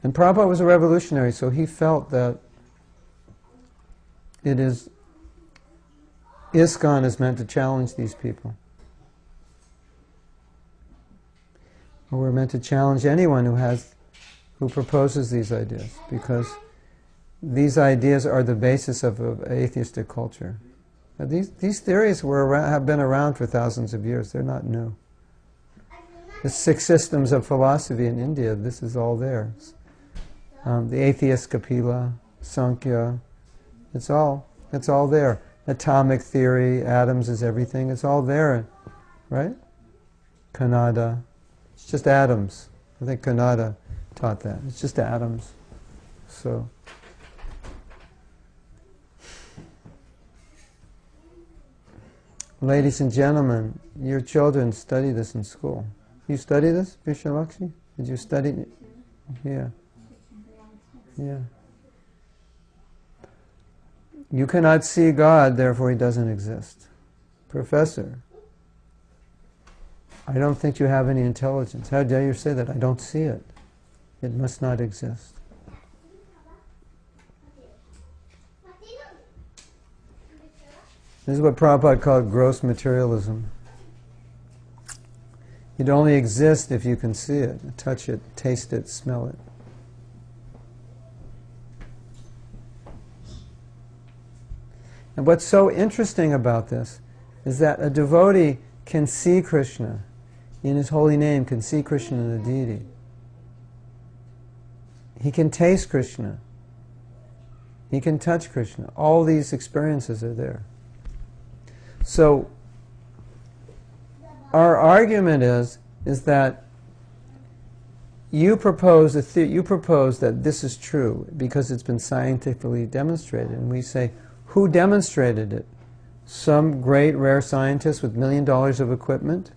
And Prabhupada was a revolutionary, so he felt that ISKCON is meant to challenge these people. Or we're meant to challenge anyone who proposes these ideas, because these ideas are the basis of atheistic culture. Now, these theories have been around for thousands of years. They're not new. The 6 systems of philosophy in India, this is all there. The atheist Kapila, Sankhya, it's all there. Atomic theory, atoms is everything, it's all there, right? Kannada, it's just atoms. I think Kannada taught that. It's just atoms. So, ladies and gentlemen, your children study this in school. You study this, Vishalakshi? Did you study it? Yeah. Yeah. You cannot see God, therefore he doesn't exist. Professor, I don't think you have any intelligence. How dare you say that? I don't see it. It must not exist. This is what Prabhupada called gross materialism. It only exists if you can see it, touch it, taste it, smell it. And what's so interesting about this is that a devotee can see Krishna in his holy name, can see Krishna in the deity. He can taste Krishna. He can touch Krishna. All these experiences are there. So, our argument is that you propose that this is true because it's been scientifically demonstrated, and we say, who demonstrated it? Some great rare scientist with $1 million of equipment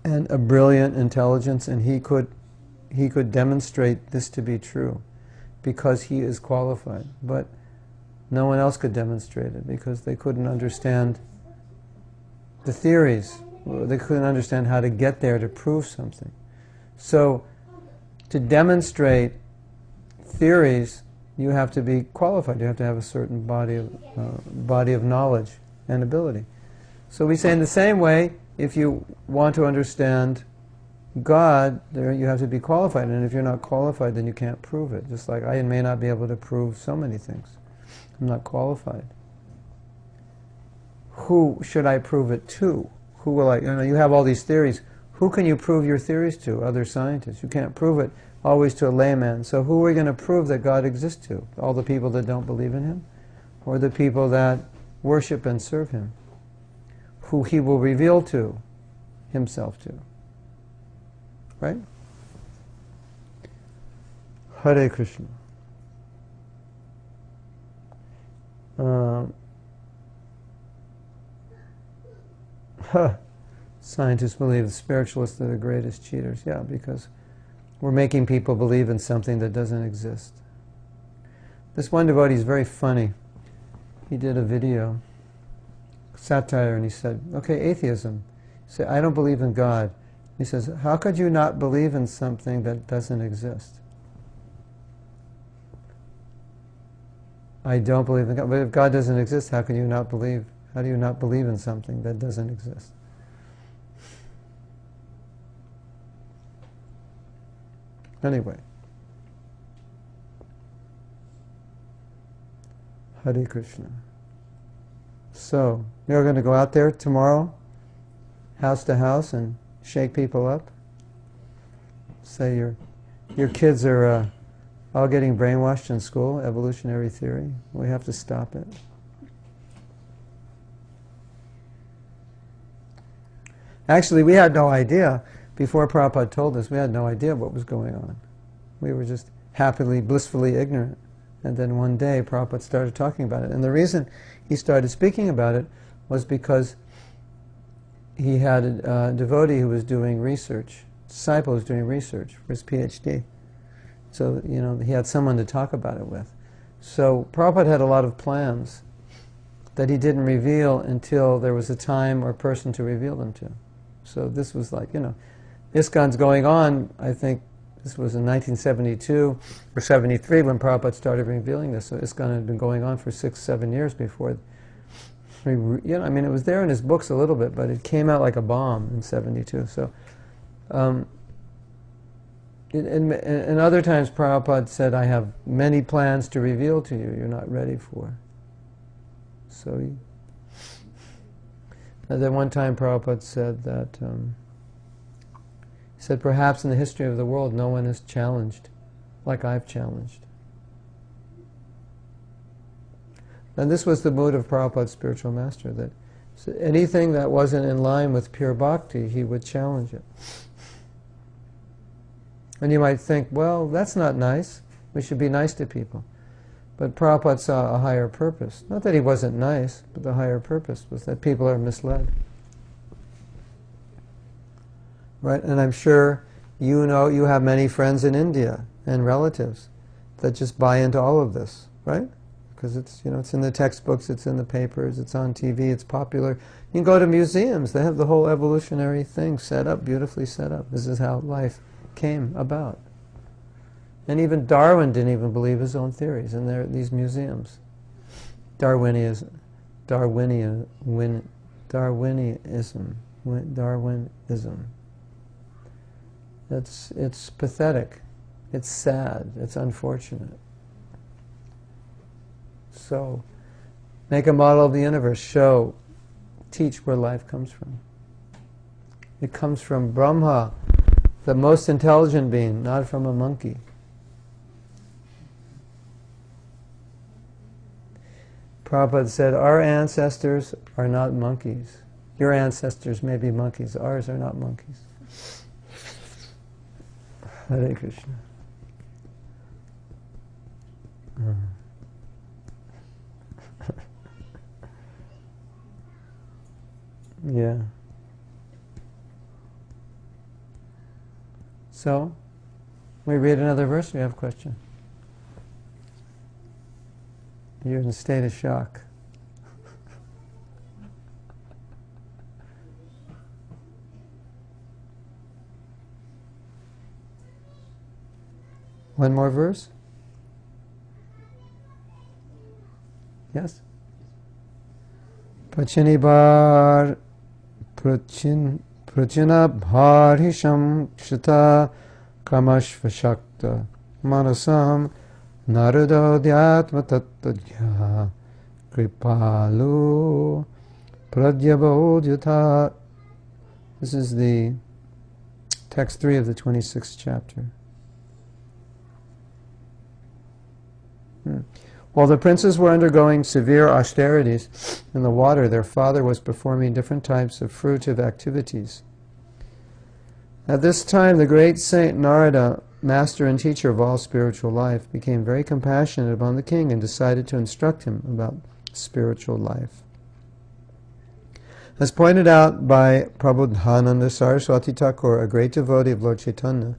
and a brilliant intelligence, and he could demonstrate this to be true because he is qualified. But no one else could demonstrate it because they couldn't understand the theories. They couldn't understand how to get there to prove something. So, to demonstrate theories, you have to be qualified. You have to have a certain body of knowledge and ability. So we say in the same way, if you want to understand God, you have to be qualified. And if you're not qualified, then you can't prove it. Just like I may not be able to prove so many things. I'm not qualified. Who should I prove it to? Who will I, you have all these theories. Who can you prove your theories to? Other scientists. You can't prove it always to a layman. So who are we going to prove that God exists to? All the people that don't believe in him? or the people that worship and serve him, who he will reveal to himself to. Right? Hare Krishna. Scientists believe the spiritualists are the greatest cheaters. Yeah, because we're making people believe in something that doesn't exist. This one devotee is very funny. He did a video, satire, and he said, okay, atheism. He said, I don't believe in God. He says, how could you not believe in something that doesn't exist? I don't believe in God. But if God doesn't exist, how can you not believe? How do you not believe in something that doesn't exist? Anyway. Hare Krishna. So, you're going to go out there tomorrow, house to house, and shake people up? Say your kids are all getting brainwashed in school, evolutionary theory. We have to stop it. Actually, we had no idea, before Prabhupada told us, we had no idea what was going on. We were just happily, blissfully ignorant. And then one day, Prabhupada started talking about it. And the reason he started speaking about it was because he had a devotee who was doing research, disciple who was doing research for his PhD. So, he had someone to talk about it with. So Prabhupada had a lot of plans that he didn't reveal until there was a time or person to reveal them to. So this was like, ISKCON's going on, I think this was in 1972 or 73 when Prabhupada started revealing this. So ISKCON had been going on for 6-7 years before. It was there in his books a little bit, but it came out like a bomb in 72. So, and other times Prabhupada said, I have many plans to reveal to you you're not ready for. So and then one time Prabhupada said that, he said, perhaps in the history of the world no one is challenged like I've challenged. And this was the mood of Prabhupada's spiritual master, that anything that wasn't in line with pure bhakti, he would challenge it. And you might think, well, that's not nice. We should be nice to people. But Prabhupada saw a higher purpose. Not that he wasn't nice, but the higher purpose was that people are misled. Right? And I'm sure you have many friends in India and relatives that just buy into all of this, right? Because it's in the textbooks, it's in the papers, it's on TV, it's popular. You can go to museums; they have the whole evolutionary thing set up, beautifully set up. This is how life came about. And even Darwin didn't even believe his own theories, and there are these museums. Darwinism. It's pathetic. It's sad. It's unfortunate. So, make a model of the universe. Teach where life comes from. It comes from Brahma, the most intelligent being, not from a monkey. Prabhupada said, our ancestors are not monkeys. Your ancestors may be monkeys. Ours are not monkeys. Hare Krishna. Yeah. So, we read another verse, we have a question. You're in a state of shock. One more verse? Yes? Prachinibar prachina bharisham kshita kamashvashakta manasam narododhyatma tattadhya kripalu pradyabodhyata. This is the text 3 of the 26th chapter. While the princes were undergoing severe austerities in the water, their father was performing different types of fruitive activities. At this time, the great saint Narada, master and teacher of all spiritual life, became very compassionate upon the king and decided to instruct him about spiritual life. As pointed out by Prabodhananda Saraswati Thakur, a great devotee of Lord Chaitanya,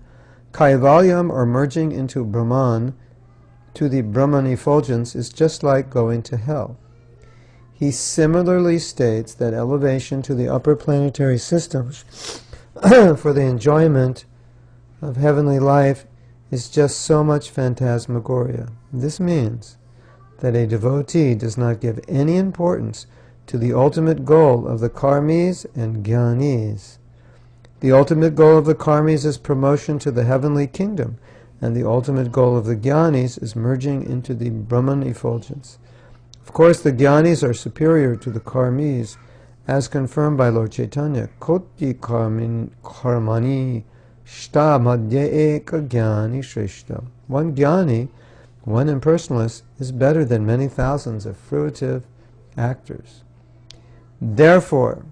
Kaivalyam, or merging into Brahman, to the Brahman effulgence, is just like going to hell. He similarly states that elevation to the upper planetary systems for the enjoyment of heavenly life is just so much phantasmagoria. This means that a devotee does not give any importance to the ultimate goal of the karmis and jnanis. The ultimate goal of the karmis is promotion to the heavenly kingdom, and the ultimate goal of the jnanis is merging into the Brahman effulgence. Of course, the jnanis are superior to the karmis, as confirmed by Lord Chaitanya. Koti karmani shta madhya eka jnani shreshta. One jnani, one impersonalist, is better than many thousands of fruitive actors. Therefore,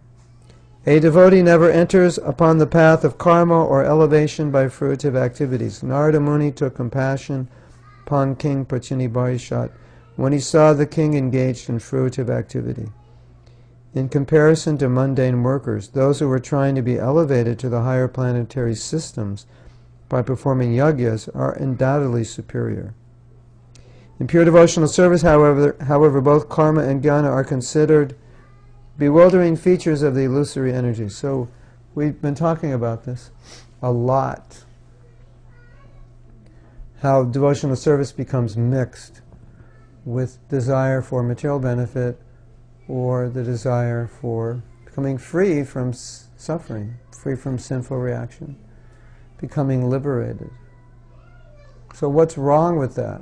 a devotee never enters upon the path of karma or elevation by fruitive activities. Narada Muni took compassion upon King Prachini Barishat when he saw the king engaged in fruitive activity. In comparison to mundane workers, those who were trying to be elevated to the higher planetary systems by performing yagyas are undoubtedly superior. In pure devotional service, however, both karma and jnana are considered bewildering features of the illusory energy. So we've been talking about this a lot. How devotional service becomes mixed with desire for material benefit or the desire for becoming free from suffering, free from sinful reaction, becoming liberated. So what's wrong with that?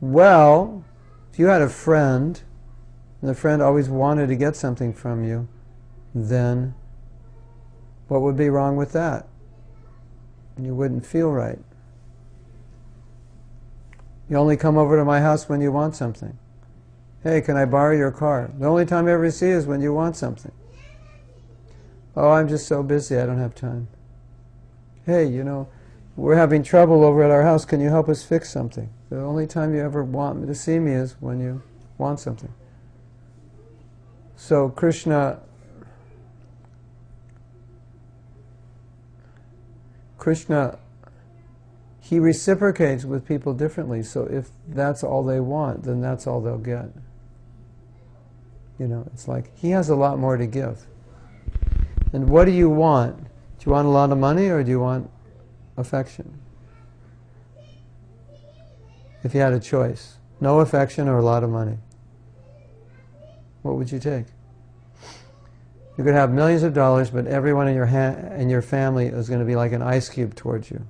Well, if you had a friend, and the friend always wanted to get something from you, then what would be wrong with that? You wouldn't feel right. You only come over to my house when you want something. Hey, can I borrow your car? The only time I ever see is when you want something. Oh, I'm just so busy, I don't have time. Hey, we're having trouble over at our house, can you help us fix something? The only time you ever want to see me is when you want something. So Krishna, he reciprocates with people differently. So if that's all they want, then that's all they'll get. It's like he has a lot more to give. And what do you want? Do you want a lot of money or do you want affection? If you had a choice, no affection or a lot of money, what would you take? You could have millions of dollars, but everyone in your family is going to be like an ice cube towards you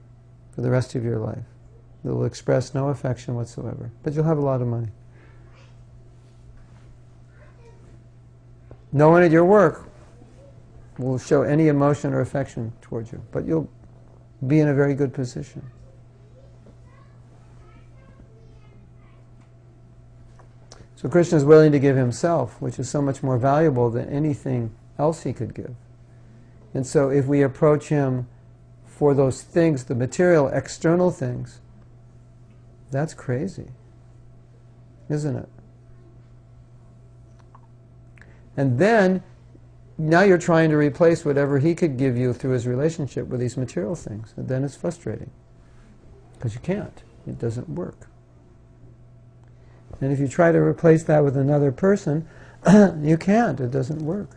for the rest of your life. They will express no affection whatsoever, but you'll have a lot of money. No one at your work will show any emotion or affection towards you, but you'll be in a very good position. So Krishna is willing to give himself, which is so much more valuable than anything else he could give. And so if we approach him for those things, the material, external things, that's crazy, isn't it? And then, now you're trying to replace whatever he could give you through his relationship with these material things. And then it's frustrating, because you can't. It doesn't work. And if you try to replace that with another person, you can't. It doesn't work.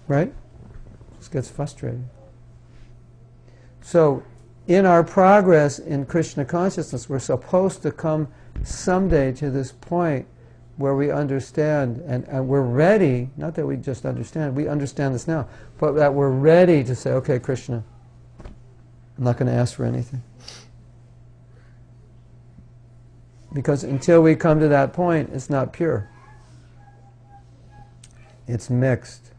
Right? It just gets frustrating. So, in our progress in Krishna consciousness, we're supposed to come someday to this point where we understand, and we're ready, not that we just understand, we understand this now, but that we're ready to say, okay, Krishna, I'm not going to ask for anything. Because until we come to that point, it's not pure. It's mixed.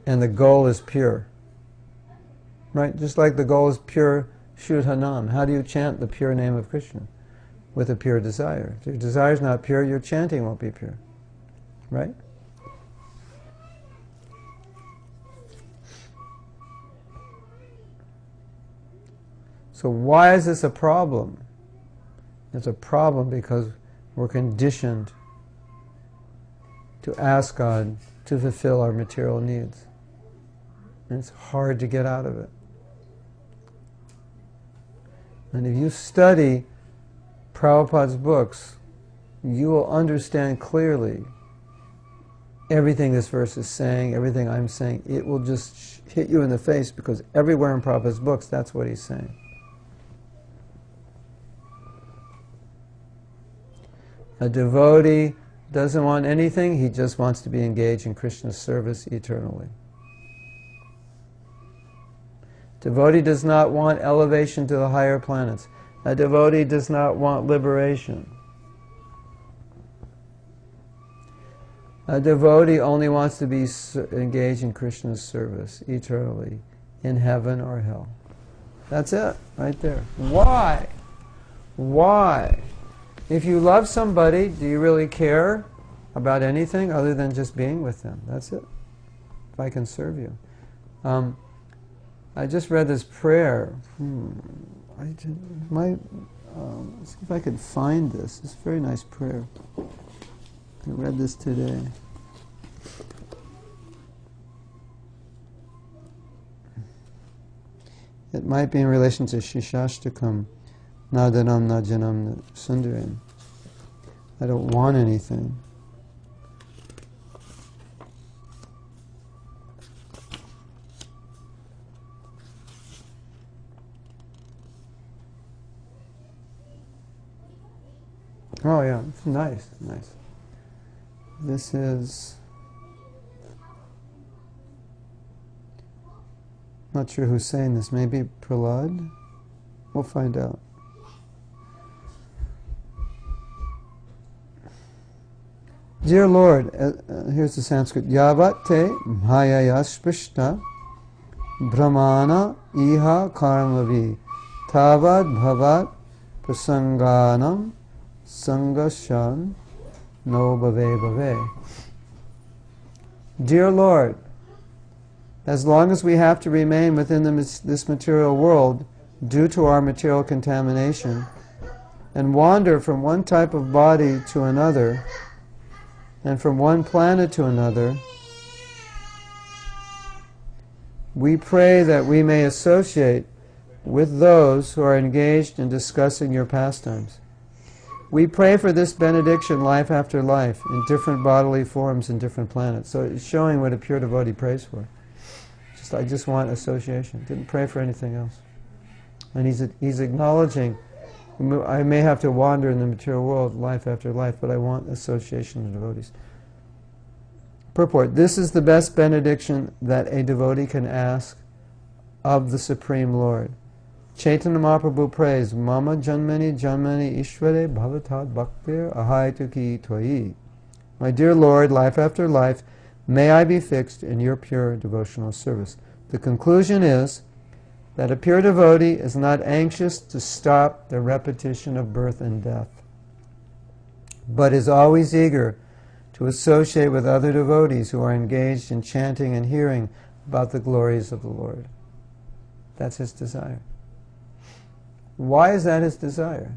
And the goal is pure. Right? Just like the goal is pure Shuddhanam. How do you chant the pure name of Krishna? With a pure desire. If your desire is not pure, your chanting won't be pure. Right? So why is this a problem? It's a problem because we're conditioned to ask God to fulfill our material needs. And it's hard to get out of it. And if you study Prabhupada's books, you will understand clearly everything this verse is saying, everything I'm saying. It will just hit you in the face because everywhere in Prabhupada's books, that's what he's saying. A devotee doesn't want anything, he just wants to be engaged in Krishna's service eternally. Devotee does not want elevation to the higher planets. A devotee does not want liberation. A devotee only wants to be engaged in Krishna's service eternally, in heaven or hell. That's it, right there. Why? Why? If you love somebody, do you really care about anything other than just being with them? That's it. If I can serve you. I just read this prayer. Let's see if I could find this. It's a very nice prayer. I read this today. It might be in relation to Shishashtakam. Nadanam najanam sundaram. I don't want anything. Oh yeah, it's nice, nice. This is... not sure who's saying this. Maybe Prahlad? We'll find out. Dear Lord, here's the Sanskrit. Yavat te bhayaya sprishta brahmana iha karmavi tavad bhavat prasanganam sangashan no bhave bhave. Dear Lord, as long as we have to remain within this material world due to our material contamination and wander from one type of body to another and from one planet to another, we pray that we may associate with those who are engaged in discussing your pastimes. We pray for this benediction life after life in different bodily forms and different planets. So it's showing what a pure devotee prays for. I just want association. Didn't pray for anything else. And he's acknowledging, I may have to wander in the material world life after life, but I want association of devotees. Purport: this is the best benediction that a devotee can ask of the Supreme Lord. Chaitanya Mahaprabhu prays, Mama Janmani Janmani Ishvare Bhavatad Bhaktir Ahaituki Twai. My dear Lord, life after life, may I be fixed in your pure devotional service. The conclusion is that a pure devotee is not anxious to stop the repetition of birth and death, but is always eager to associate with other devotees who are engaged in chanting and hearing about the glories of the Lord. That's his desire. Why is that his desire?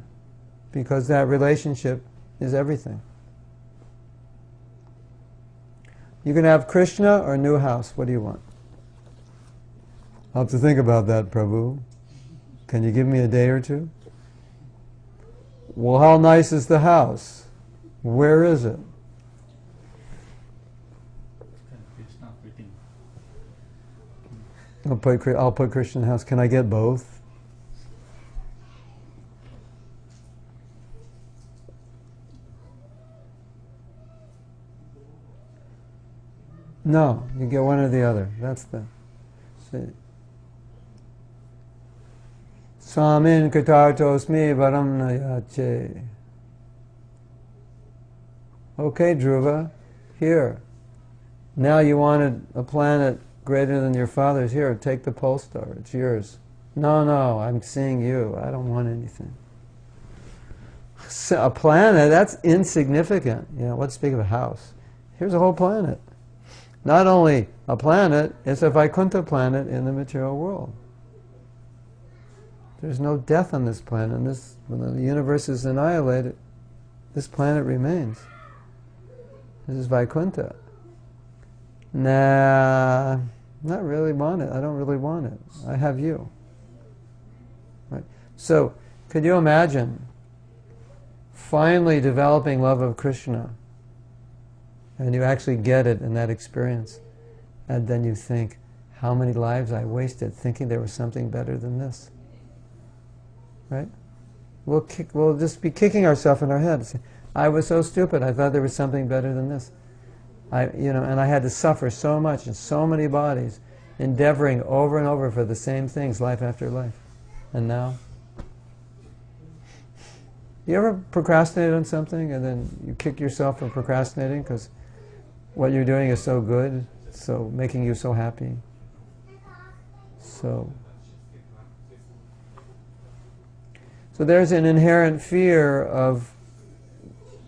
Because that relationship is everything. You can have Krishna or a new house. What do you want? I'll have to think about that, Prabhu. Can you give me a day or two? Well, how nice is the house? Where is it? I'll put Krishna in the house. Can I get both? No, you get one or the other. That's the... Swamin katartosmi varam nayache. Okay, Dhruva, here. Now you wanted a planet greater than your father's. Here, take the pole star. It's yours. No, no, I'm seeing you. I don't want anything. So a planet, that's insignificant. You know, let's speak of a house. Here's a whole planet. Not only a planet, it's a Vaikuntha planet in the material world. There's no death on this planet. And when the universe is annihilated, this planet remains. This is Vaikuntha. Nah, not really want it. I don't really want it. I have you. Right? So, could you imagine finally developing love of Krishna, and you actually get it in that experience, and then you think, how many lives I wasted thinking there was something better than this? Right? We'll just be kicking ourselves in our head. Say, I was so stupid. I thought there was something better than this. And I had to suffer so much in so many bodies, endeavoring over and over for the same things, life after life. And now? You ever procrastinate on something and then you kick yourself for procrastinating because what you're doing is so good, so making you so happy? So there's an inherent fear of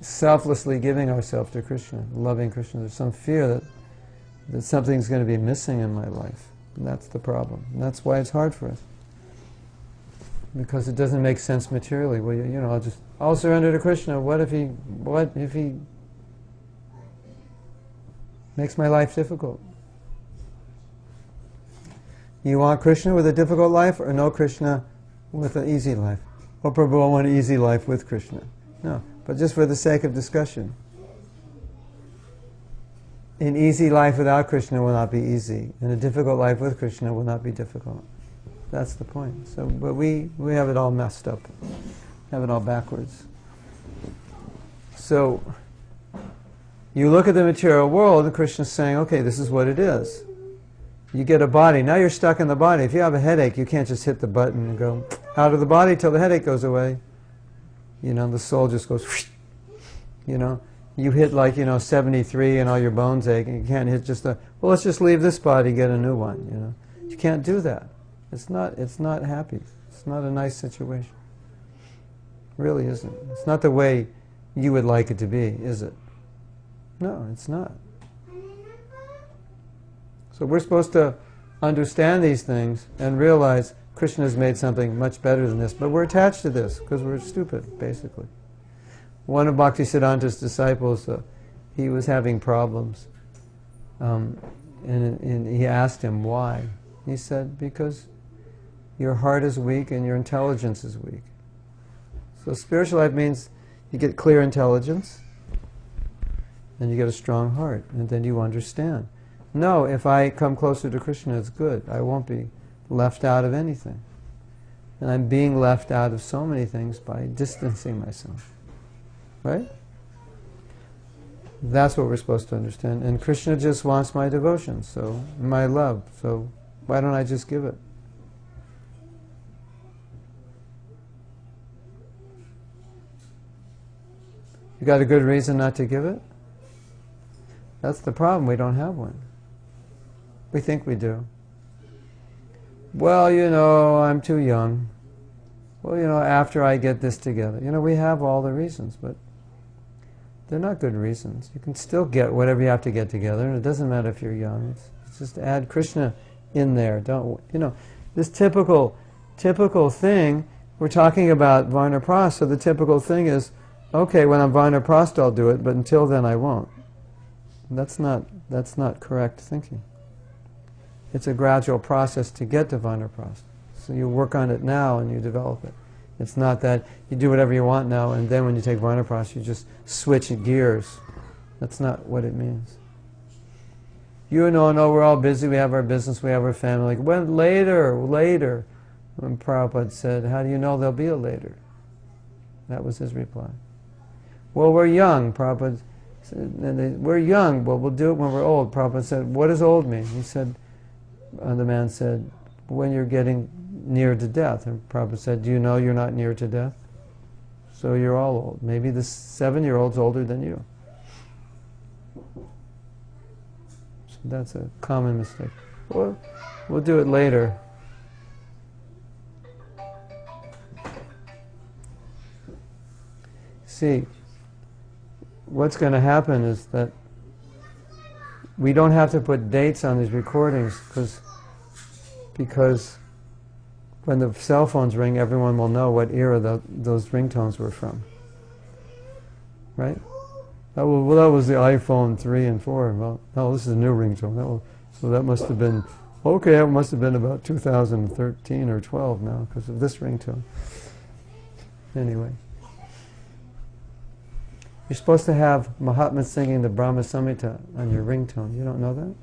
selflessly giving ourselves to Krishna, loving Krishna. There's some fear that something's going to be missing in my life. And that's the problem. And that's why it's hard for us. Because it doesn't make sense materially. Well, I'll surrender to Krishna. What if he makes my life difficult? You want Krishna with a difficult life, or no Krishna with an easy life? Or Prabhu, I want an easy life with Krishna. No, but just for the sake of discussion. An easy life without Krishna will not be easy, and a difficult life with Krishna will not be difficult. That's the point. So, but we have it all messed up, have it all backwards. So, you look at the material world, and Krishna's saying, okay, this is what it is. You get a body, now you're stuck in the body. If you have a headache, you can't just hit the button and go out of the body till the headache goes away. The soul just goes, whoosh. You hit 73 and all your bones ache, and you can't hit well, let's just leave this body, get a new one, You can't do that. It's not happy. It's not a nice situation. It really isn't. It's not the way you would like it to be, is it? No, it's not. So we're supposed to understand these things and realize Krishna has made something much better than this, but we're attached to this because we're stupid, basically. One of Bhaktisiddhanta's disciples, he was having problems, and he asked him why. He said, because your heart is weak and your intelligence is weak. So spiritual life means you get clear intelligence and you get a strong heart, and then you understand. No, if I come closer to Krishna, it's good. I won't be left out of anything. And I'm being left out of so many things by distancing myself. Right? That's what we're supposed to understand. And Krishna just wants my devotion, so my love. So why don't I just give it? You got a good reason not to give it? That's the problem. We don't have one. We think we do. Well, I'm too young. Well, after I get this together. We have all the reasons, but they're not good reasons. You can still get whatever you have to get together, and it doesn't matter if you're young. It's just add Krishna in there. This typical thing, we're talking about Varnaprastha, so the typical thing is, okay, when I'm Varnaprastha I'll do it, but until then I won't. That's not correct thinking. It's a gradual process to get to Varnaprastha. So you work on it now and you develop it. It's not that you do whatever you want now and then when you take Varnaprastha you just switch gears. That's not what it means. No, we're all busy, we have our business, we have our family. When later. When Prabhupada said, how do you know there'll be a later? That was his reply. Well, we're young, Prabhupada said. We're young, well, we'll do it when we're old. Prabhupada said, what does old mean? He said, the man said, when you're getting near to death. And Prabhupada said, do you know you're not near to death? So you're all old. Maybe the 7-year-old's older than you. So that's a common mistake. We'll do it later. See, what's going to happen is that we don't have to put dates on these recordings because when the cell phones ring, everyone will know what era those ringtones were from. Right? That was the iPhone 3 and 4. Well, no, this is a new ringtone. So that must have been, okay, it must have been about 2013 or 12 now because of this ringtone. Anyway. You're supposed to have Mahatma singing the Brahma Samhita on your ringtone. You don't know that?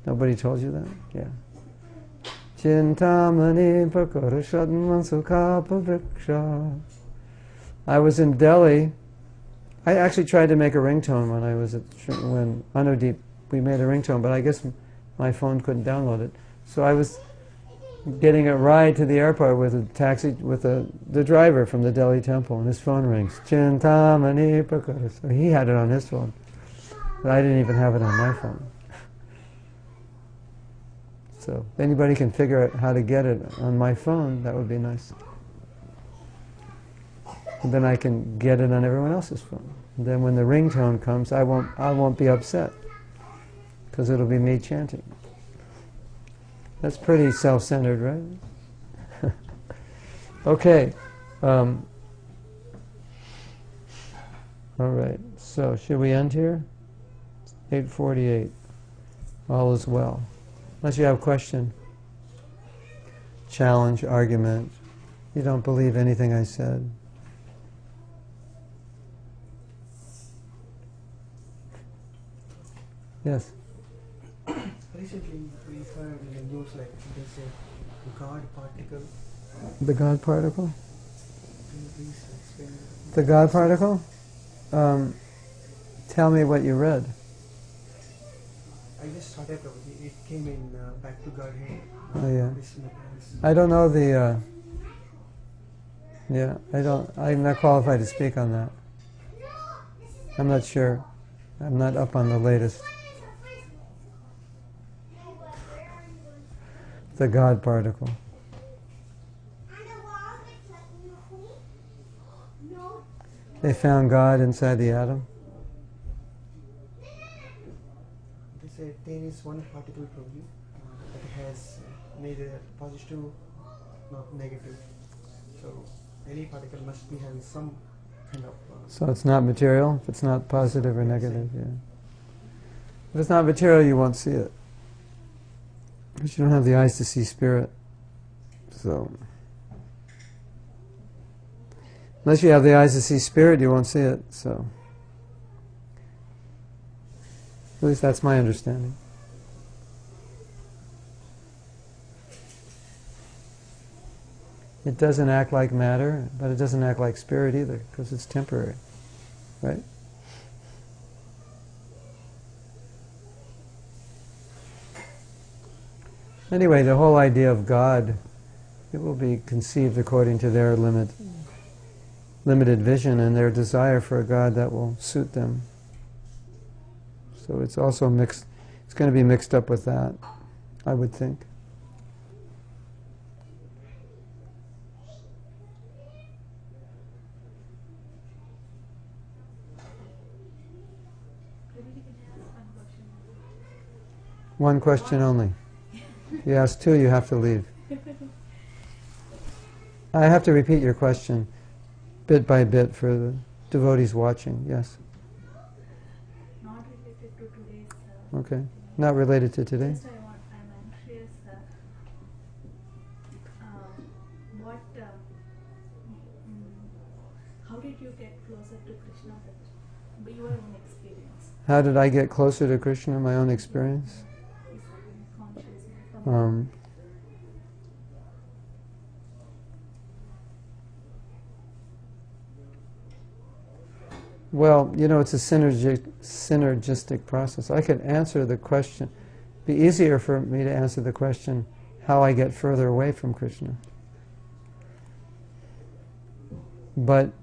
Nobody told you that? Yeah. Chintamani pakarashadman sukapa vriksha. I was in Delhi. I actually tried to make a ringtone when I was when Anudeep, we made a ringtone, but I guess my phone couldn't download it. So I was getting a ride to the airport with a taxi, with the driver from the Delhi temple, and his phone rings. Chintamani prakara. So he had it on his phone, but I didn't even have it on my phone. So if anybody can figure out how to get it on my phone, that would be nice. And then I can get it on everyone else's phone. And then when the ringtone comes, I won't be upset, because it'll be me chanting. That's pretty self-centered, right? Okay. All right. So should we end here? 8:48. All is well. Unless you have a question, challenge, argument. You don't believe anything I said. Yes? Recently we heard in the news like there's a God particle. The God particle? Can you please explain? The God particle? Tell me what you read. I just started out. It came in Back to Godhead. Oh yeah. I don't know the. Yeah, I'm not qualified to speak on that. I'm not sure. I'm not up on the latest. The God particle. They found God inside the atom. They say there is one particle probably that has neither positive nor negative. So any particle must be having some kind of. So it's not material. If it's not positive or negative, yeah. If it's not material, you won't see it, because you don't have the eyes to see spirit. So unless you have the eyes to see spirit, you won't see it. So at least that's my understanding. It doesn't act like matter, but it doesn't act like spirit either, because it's temporary, right? Anyway, the whole idea of God, it will be conceived according to their limited vision and their desire for a God that will suit them. So it's also mixed, it's going to be mixed up with that, I would think. One question only. If you ask two, you have to leave. I have to repeat your question bit by bit for the devotees watching. Yes? Not related to today's... Okay. Not related to today? Just I'm anxious. How did you get closer to Krishna by your own experience? How did I get closer to Krishna in my own experience? Well, you know, it's a synergistic process. I could answer the question. It'd be easier for me to answer the question, how I get further away from Krishna. But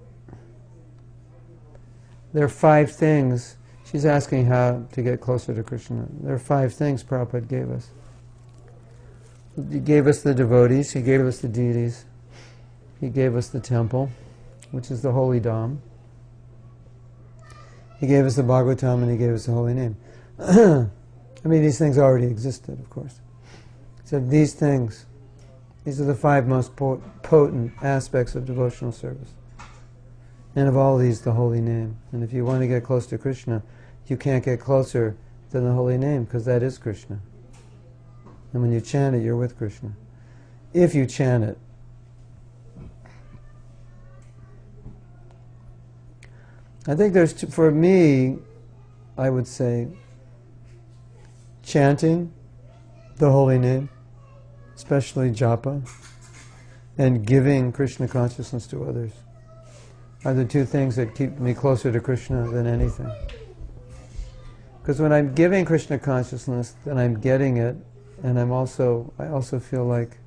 there are 5 things. She's asking how to get closer to Krishna. There are 5 things Prabhupada gave us. He gave us the devotees, He gave us the deities, He gave us the temple, which is the holy Dham. He gave us the Bhagavatam and He gave us the holy name. I mean, these things already existed, of course. So these things, these are the 5 most potent aspects of devotional service. And of all these, the holy name. And if you want to get close to Krishna, you can't get closer than the holy name, because that is Krishna. And when you chant it, you're with Krishna. If you chant it. I think there's, for me, I would say, chanting the holy name, especially japa, and giving Krishna consciousness to others, are the 2 things that keep me closer to Krishna than anything. Because when I'm giving Krishna consciousness, then I'm getting it, and I also feel like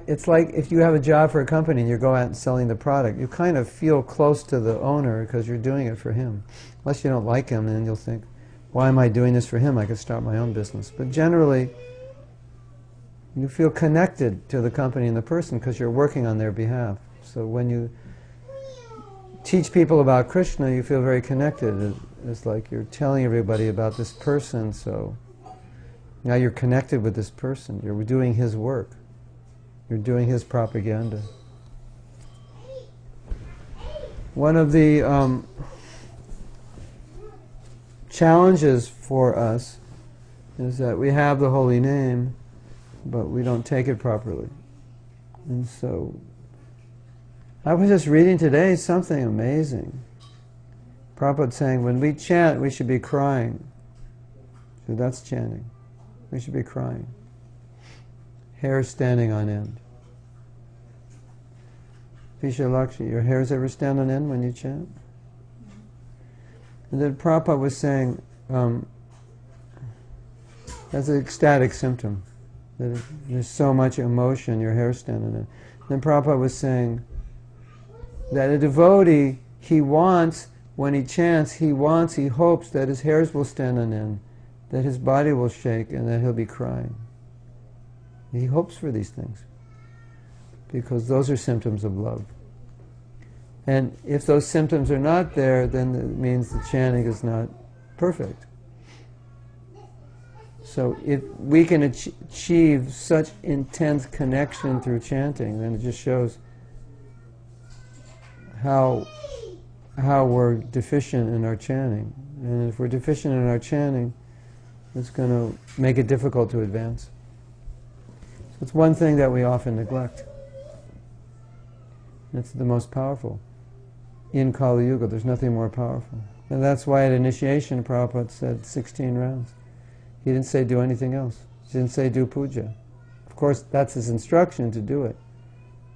it's like if you have a job for a company and you go out and selling the product, you kind of feel close to the owner because you're doing it for him. Unless you don't like him, then you'll think, why am I doing this for him? I could start my own business. But generally, you feel connected to the company and the person because you're working on their behalf. So when you teach people about Krishna, you feel very connected. It's like you're telling everybody about this person, so now you're connected with this person. You're doing his work. You're doing his propaganda. One of the challenges for us is that we have the holy name, but we don't take it properly. And so, I was just reading today something amazing. Prabhupada saying, when we chant, we should be crying. So that's chanting. We should be crying. Hair standing on end. Vishalakshi, your hairs ever stand on end when you chant? And then Prabhupada was saying, that's an ecstatic symptom. That there's so much emotion, your hair stand on end. Then Prabhupada was saying that a devotee, he wants, when he chants, he hopes that his hairs will stand on end, that his body will shake, and that he'll be crying. He hopes for these things, because those are symptoms of love. And if those symptoms are not there, then it means the chanting is not perfect. So if we can achieve such intense connection through chanting, then it just shows how we're deficient in our chanting. And if we're deficient in our chanting, it's going to make it difficult to advance. So it's one thing that we often neglect. It's the most powerful. In Kali Yuga, there's nothing more powerful. And that's why at initiation, Prabhupada said 16 rounds. He didn't say do anything else. He didn't say do puja. Of course, that's his instruction to do it.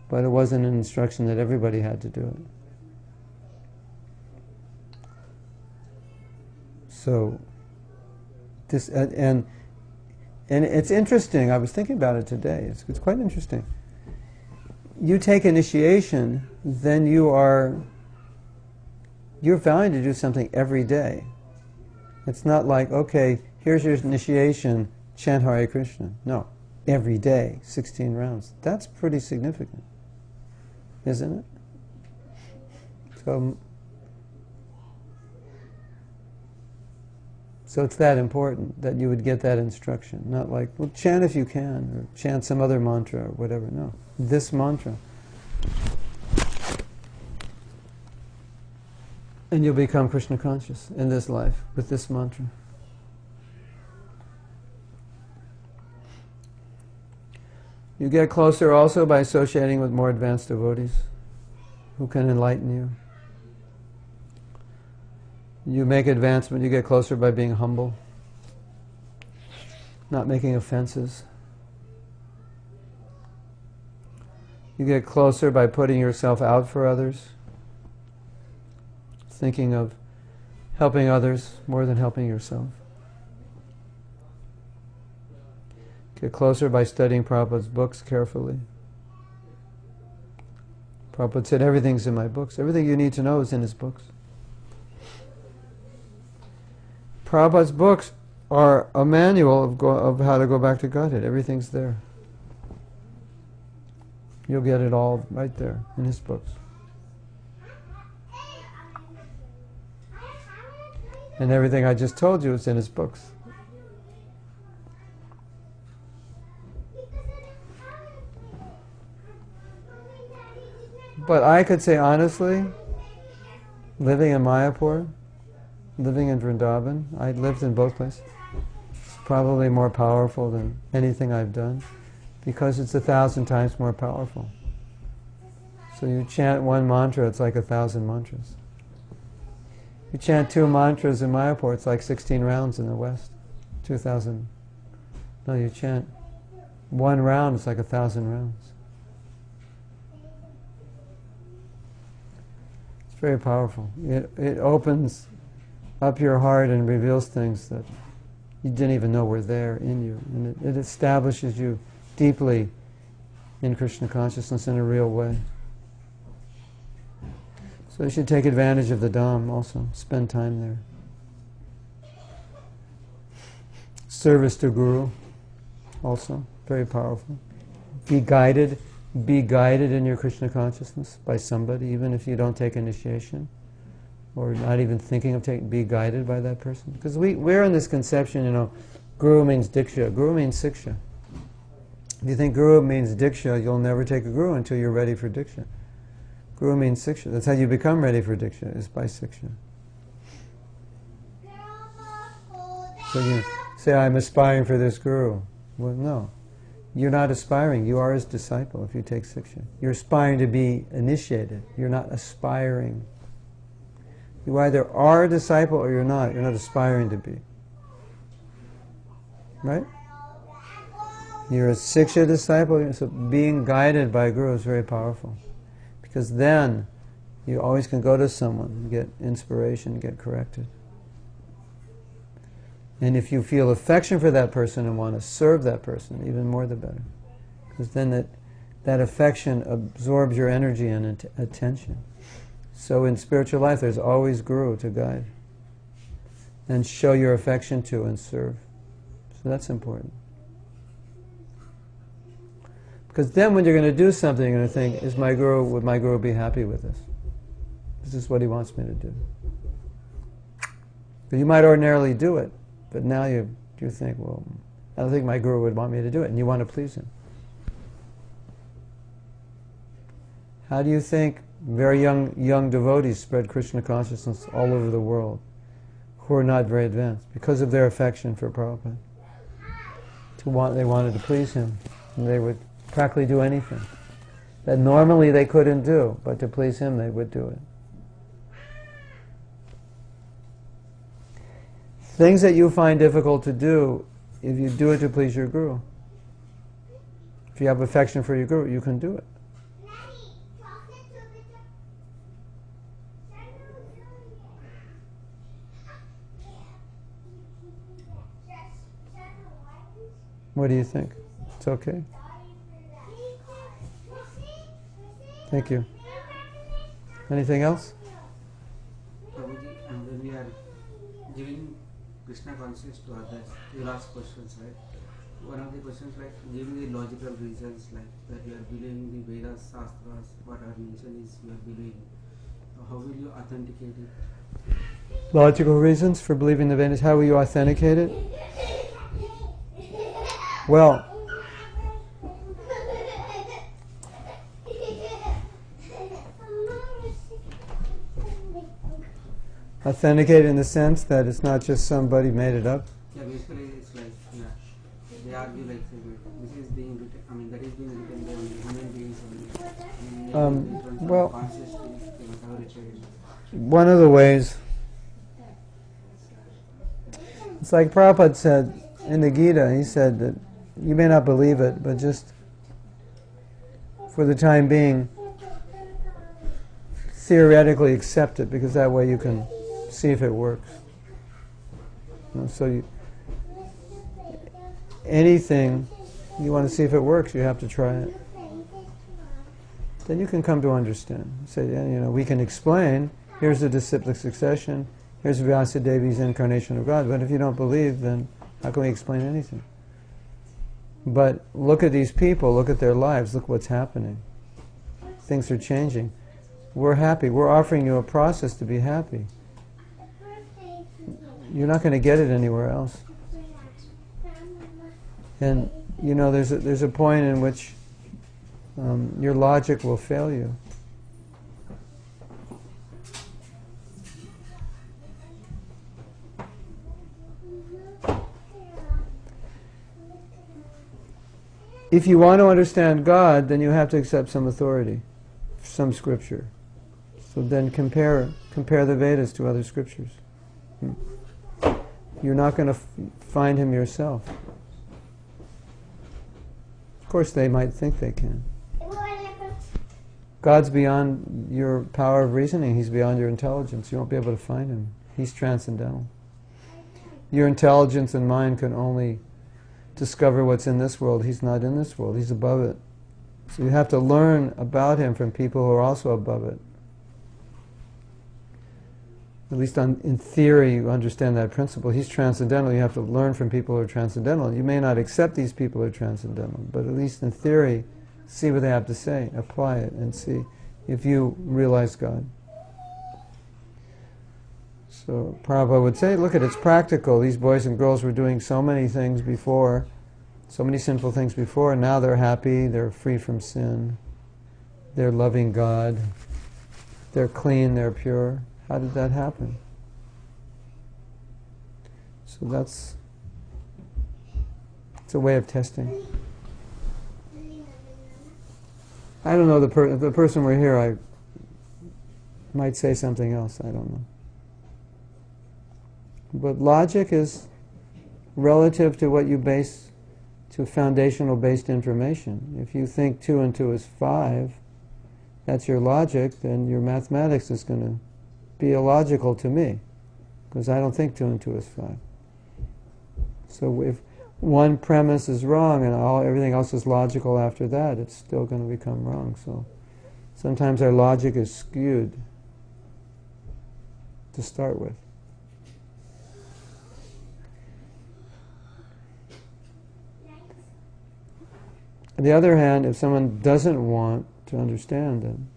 But it wasn't an instruction that everybody had to do it. So, this, and it's interesting, I was thinking about it today, it's quite interesting. You take initiation, then you're vowing to do something every day. It's not like, okay, here's your initiation, chant Hare Krishna. No, every day, 16 rounds. That's pretty significant, isn't it? So it's that important that you would get that instruction. Not like, well, chant if you can, or chant some other mantra, or whatever. No, this mantra. And you'll become Krishna conscious in this life with this mantra. You get closer also by associating with more advanced devotees who can enlighten you. You make advancement, you get closer by being humble, not making offenses. You get closer by putting yourself out for others, thinking of helping others more than helping yourself. Get closer by studying Prabhupada's books carefully. Prabhupada said, everything's in my books. Everything you need to know is in his books. Prabhupada's books are a manual of how to go back to Godhead. Everything's there. You'll get it all right there in his books. And everything I just told you is in his books. But I could say honestly, living in Mayapur, living in Vrindavan, I lived in both places. It's probably more powerful than anything I've done, because it's 1,000 times more powerful. So you chant one mantra, it's like 1,000 mantras. You chant 2 mantras in Mayapur, it's like 16 rounds in the West. 2,000. No, you chant 1 round, it's like 1,000 rounds. It's very powerful. It opens up your heart and reveals things that you didn't even know were there in you. And it establishes you deeply in Krishna consciousness in a real way. So you should take advantage of the Dham also. Spend time there. Service to Guru also, very powerful. Be guided in your Krishna consciousness by somebody, even if you don't take initiation, or not even thinking of taking, be guided by that person. Because we're in this conception, Guru means Diksha, Guru means Siksha. If you think Guru means Diksha, you'll never take a Guru until you're ready for Diksha. Guru means Siksha. That's how you become ready for Diksha, is by Siksha. So you say, I'm aspiring for this Guru. Well, no. You're not aspiring. You are his disciple if you take Siksha. You're aspiring to be initiated. You're not aspiring. You either are a disciple or you're not. You're not aspiring to be. Right? You're a Siksha disciple, so being guided by Guru is very powerful. Because then you always can go to someone and get inspiration, get corrected. And if you feel affection for that person and want to serve that person, even more the better. Because then that affection absorbs your energy and attention. So in spiritual life there's always Guru to guide and show your affection to and serve. So that's important. Because then when you're going to do something, you're going to think, would my Guru be happy with this? This is what he wants me to do. But you might ordinarily do it, but now you think, well, I don't think my Guru would want me to do it, and you want to please him. How do you think very young devotees spread Krishna consciousness all over the world who are not very advanced? Because of their affection for Prabhupada. They wanted to please him, and they would practically do anything that normally they couldn't do, but to please him they would do it. Things that you find difficult to do, if you do it to please your Guru, if you have affection for your Guru, you can do it. What do you think? It's okay? Thank you. Anything else? Prabhuji, and when we are giving Krishna consciousness to others, you ask questions, right? One of the questions, like giving the logical reasons, like that you are believing the Vedas, Shastras, what are mentioned is you are believing. So how will you authenticate it? Logical reasons for believing the Vedas. How will you authenticate it? Well, authenticate in the sense that it's not just somebody made it up. Yeah, basically it's like, they argue like, this is being written, that is being written by human beings only. Well, Consciously, whatever it is. one of the ways, it's like Prabhupada said in the Gita, he said that you may not believe it, but just for the time being, theoretically accept it, because that way you can see if it works. Anything you want to see if it works, you have to try it. Then you can come to understand. Say, we can explain, here's the disciplic succession, here's Vyasa Devi's incarnation of God, but if you don't believe, then How can we explain anything? But look at these people, look at their lives, look what's happening. Things are changing. We're happy. We're offering you a process to be happy. You're not going to get it anywhere else. And you know, there's a point in which your logic will fail you. If you want to understand God, then you have to accept some authority, some scripture. So then compare the Vedas to other scriptures. You're not going to find Him yourself. Of course, they might think they can. God's beyond your power of reasoning. He's beyond your intelligence. You won't be able to find Him. He's transcendental. Your intelligence and mind can only discover what's in this world. He's not in this world. He's above it. So you have to learn about Him from people who are also above it. At least in theory, you understand that principle. He's transcendental. You have to learn from people who are transcendental. You may not accept these people who are transcendental, but at least in theory, see what they have to say, apply it, and see if you realize God. So Prabhupada would say, look, it's practical. These boys and girls were doing so many things before, so many sinful things before, and now they're happy, they're free from sin, they're loving God, they're clean, they're pure. How did that happen? So it's a way of testing. I don't know, if the person were here, I might say something else, I don't know. But logic is relative to what you base, to foundational based information. If you think 2 and 2 is 5, that's your logic, then your mathematics is going to be illogical to me, because I don't think 2 and 2 is 5. So if one premise is wrong and everything else is logical after that, it's still going to become wrong. So sometimes our logic is skewed to start with. On the other hand, if someone doesn't want to understand, then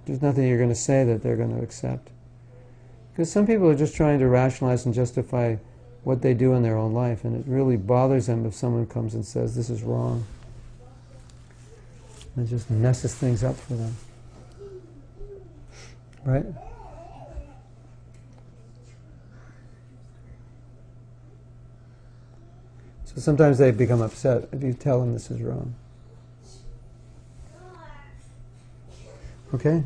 there's nothing you're going to say that they're going to accept. Because some people are just trying to rationalize and justify what they do in their own life, and it really bothers them if someone comes and says, this is wrong. It just messes things up for them. Right? So sometimes they become upset if you tell them this is wrong. Okay?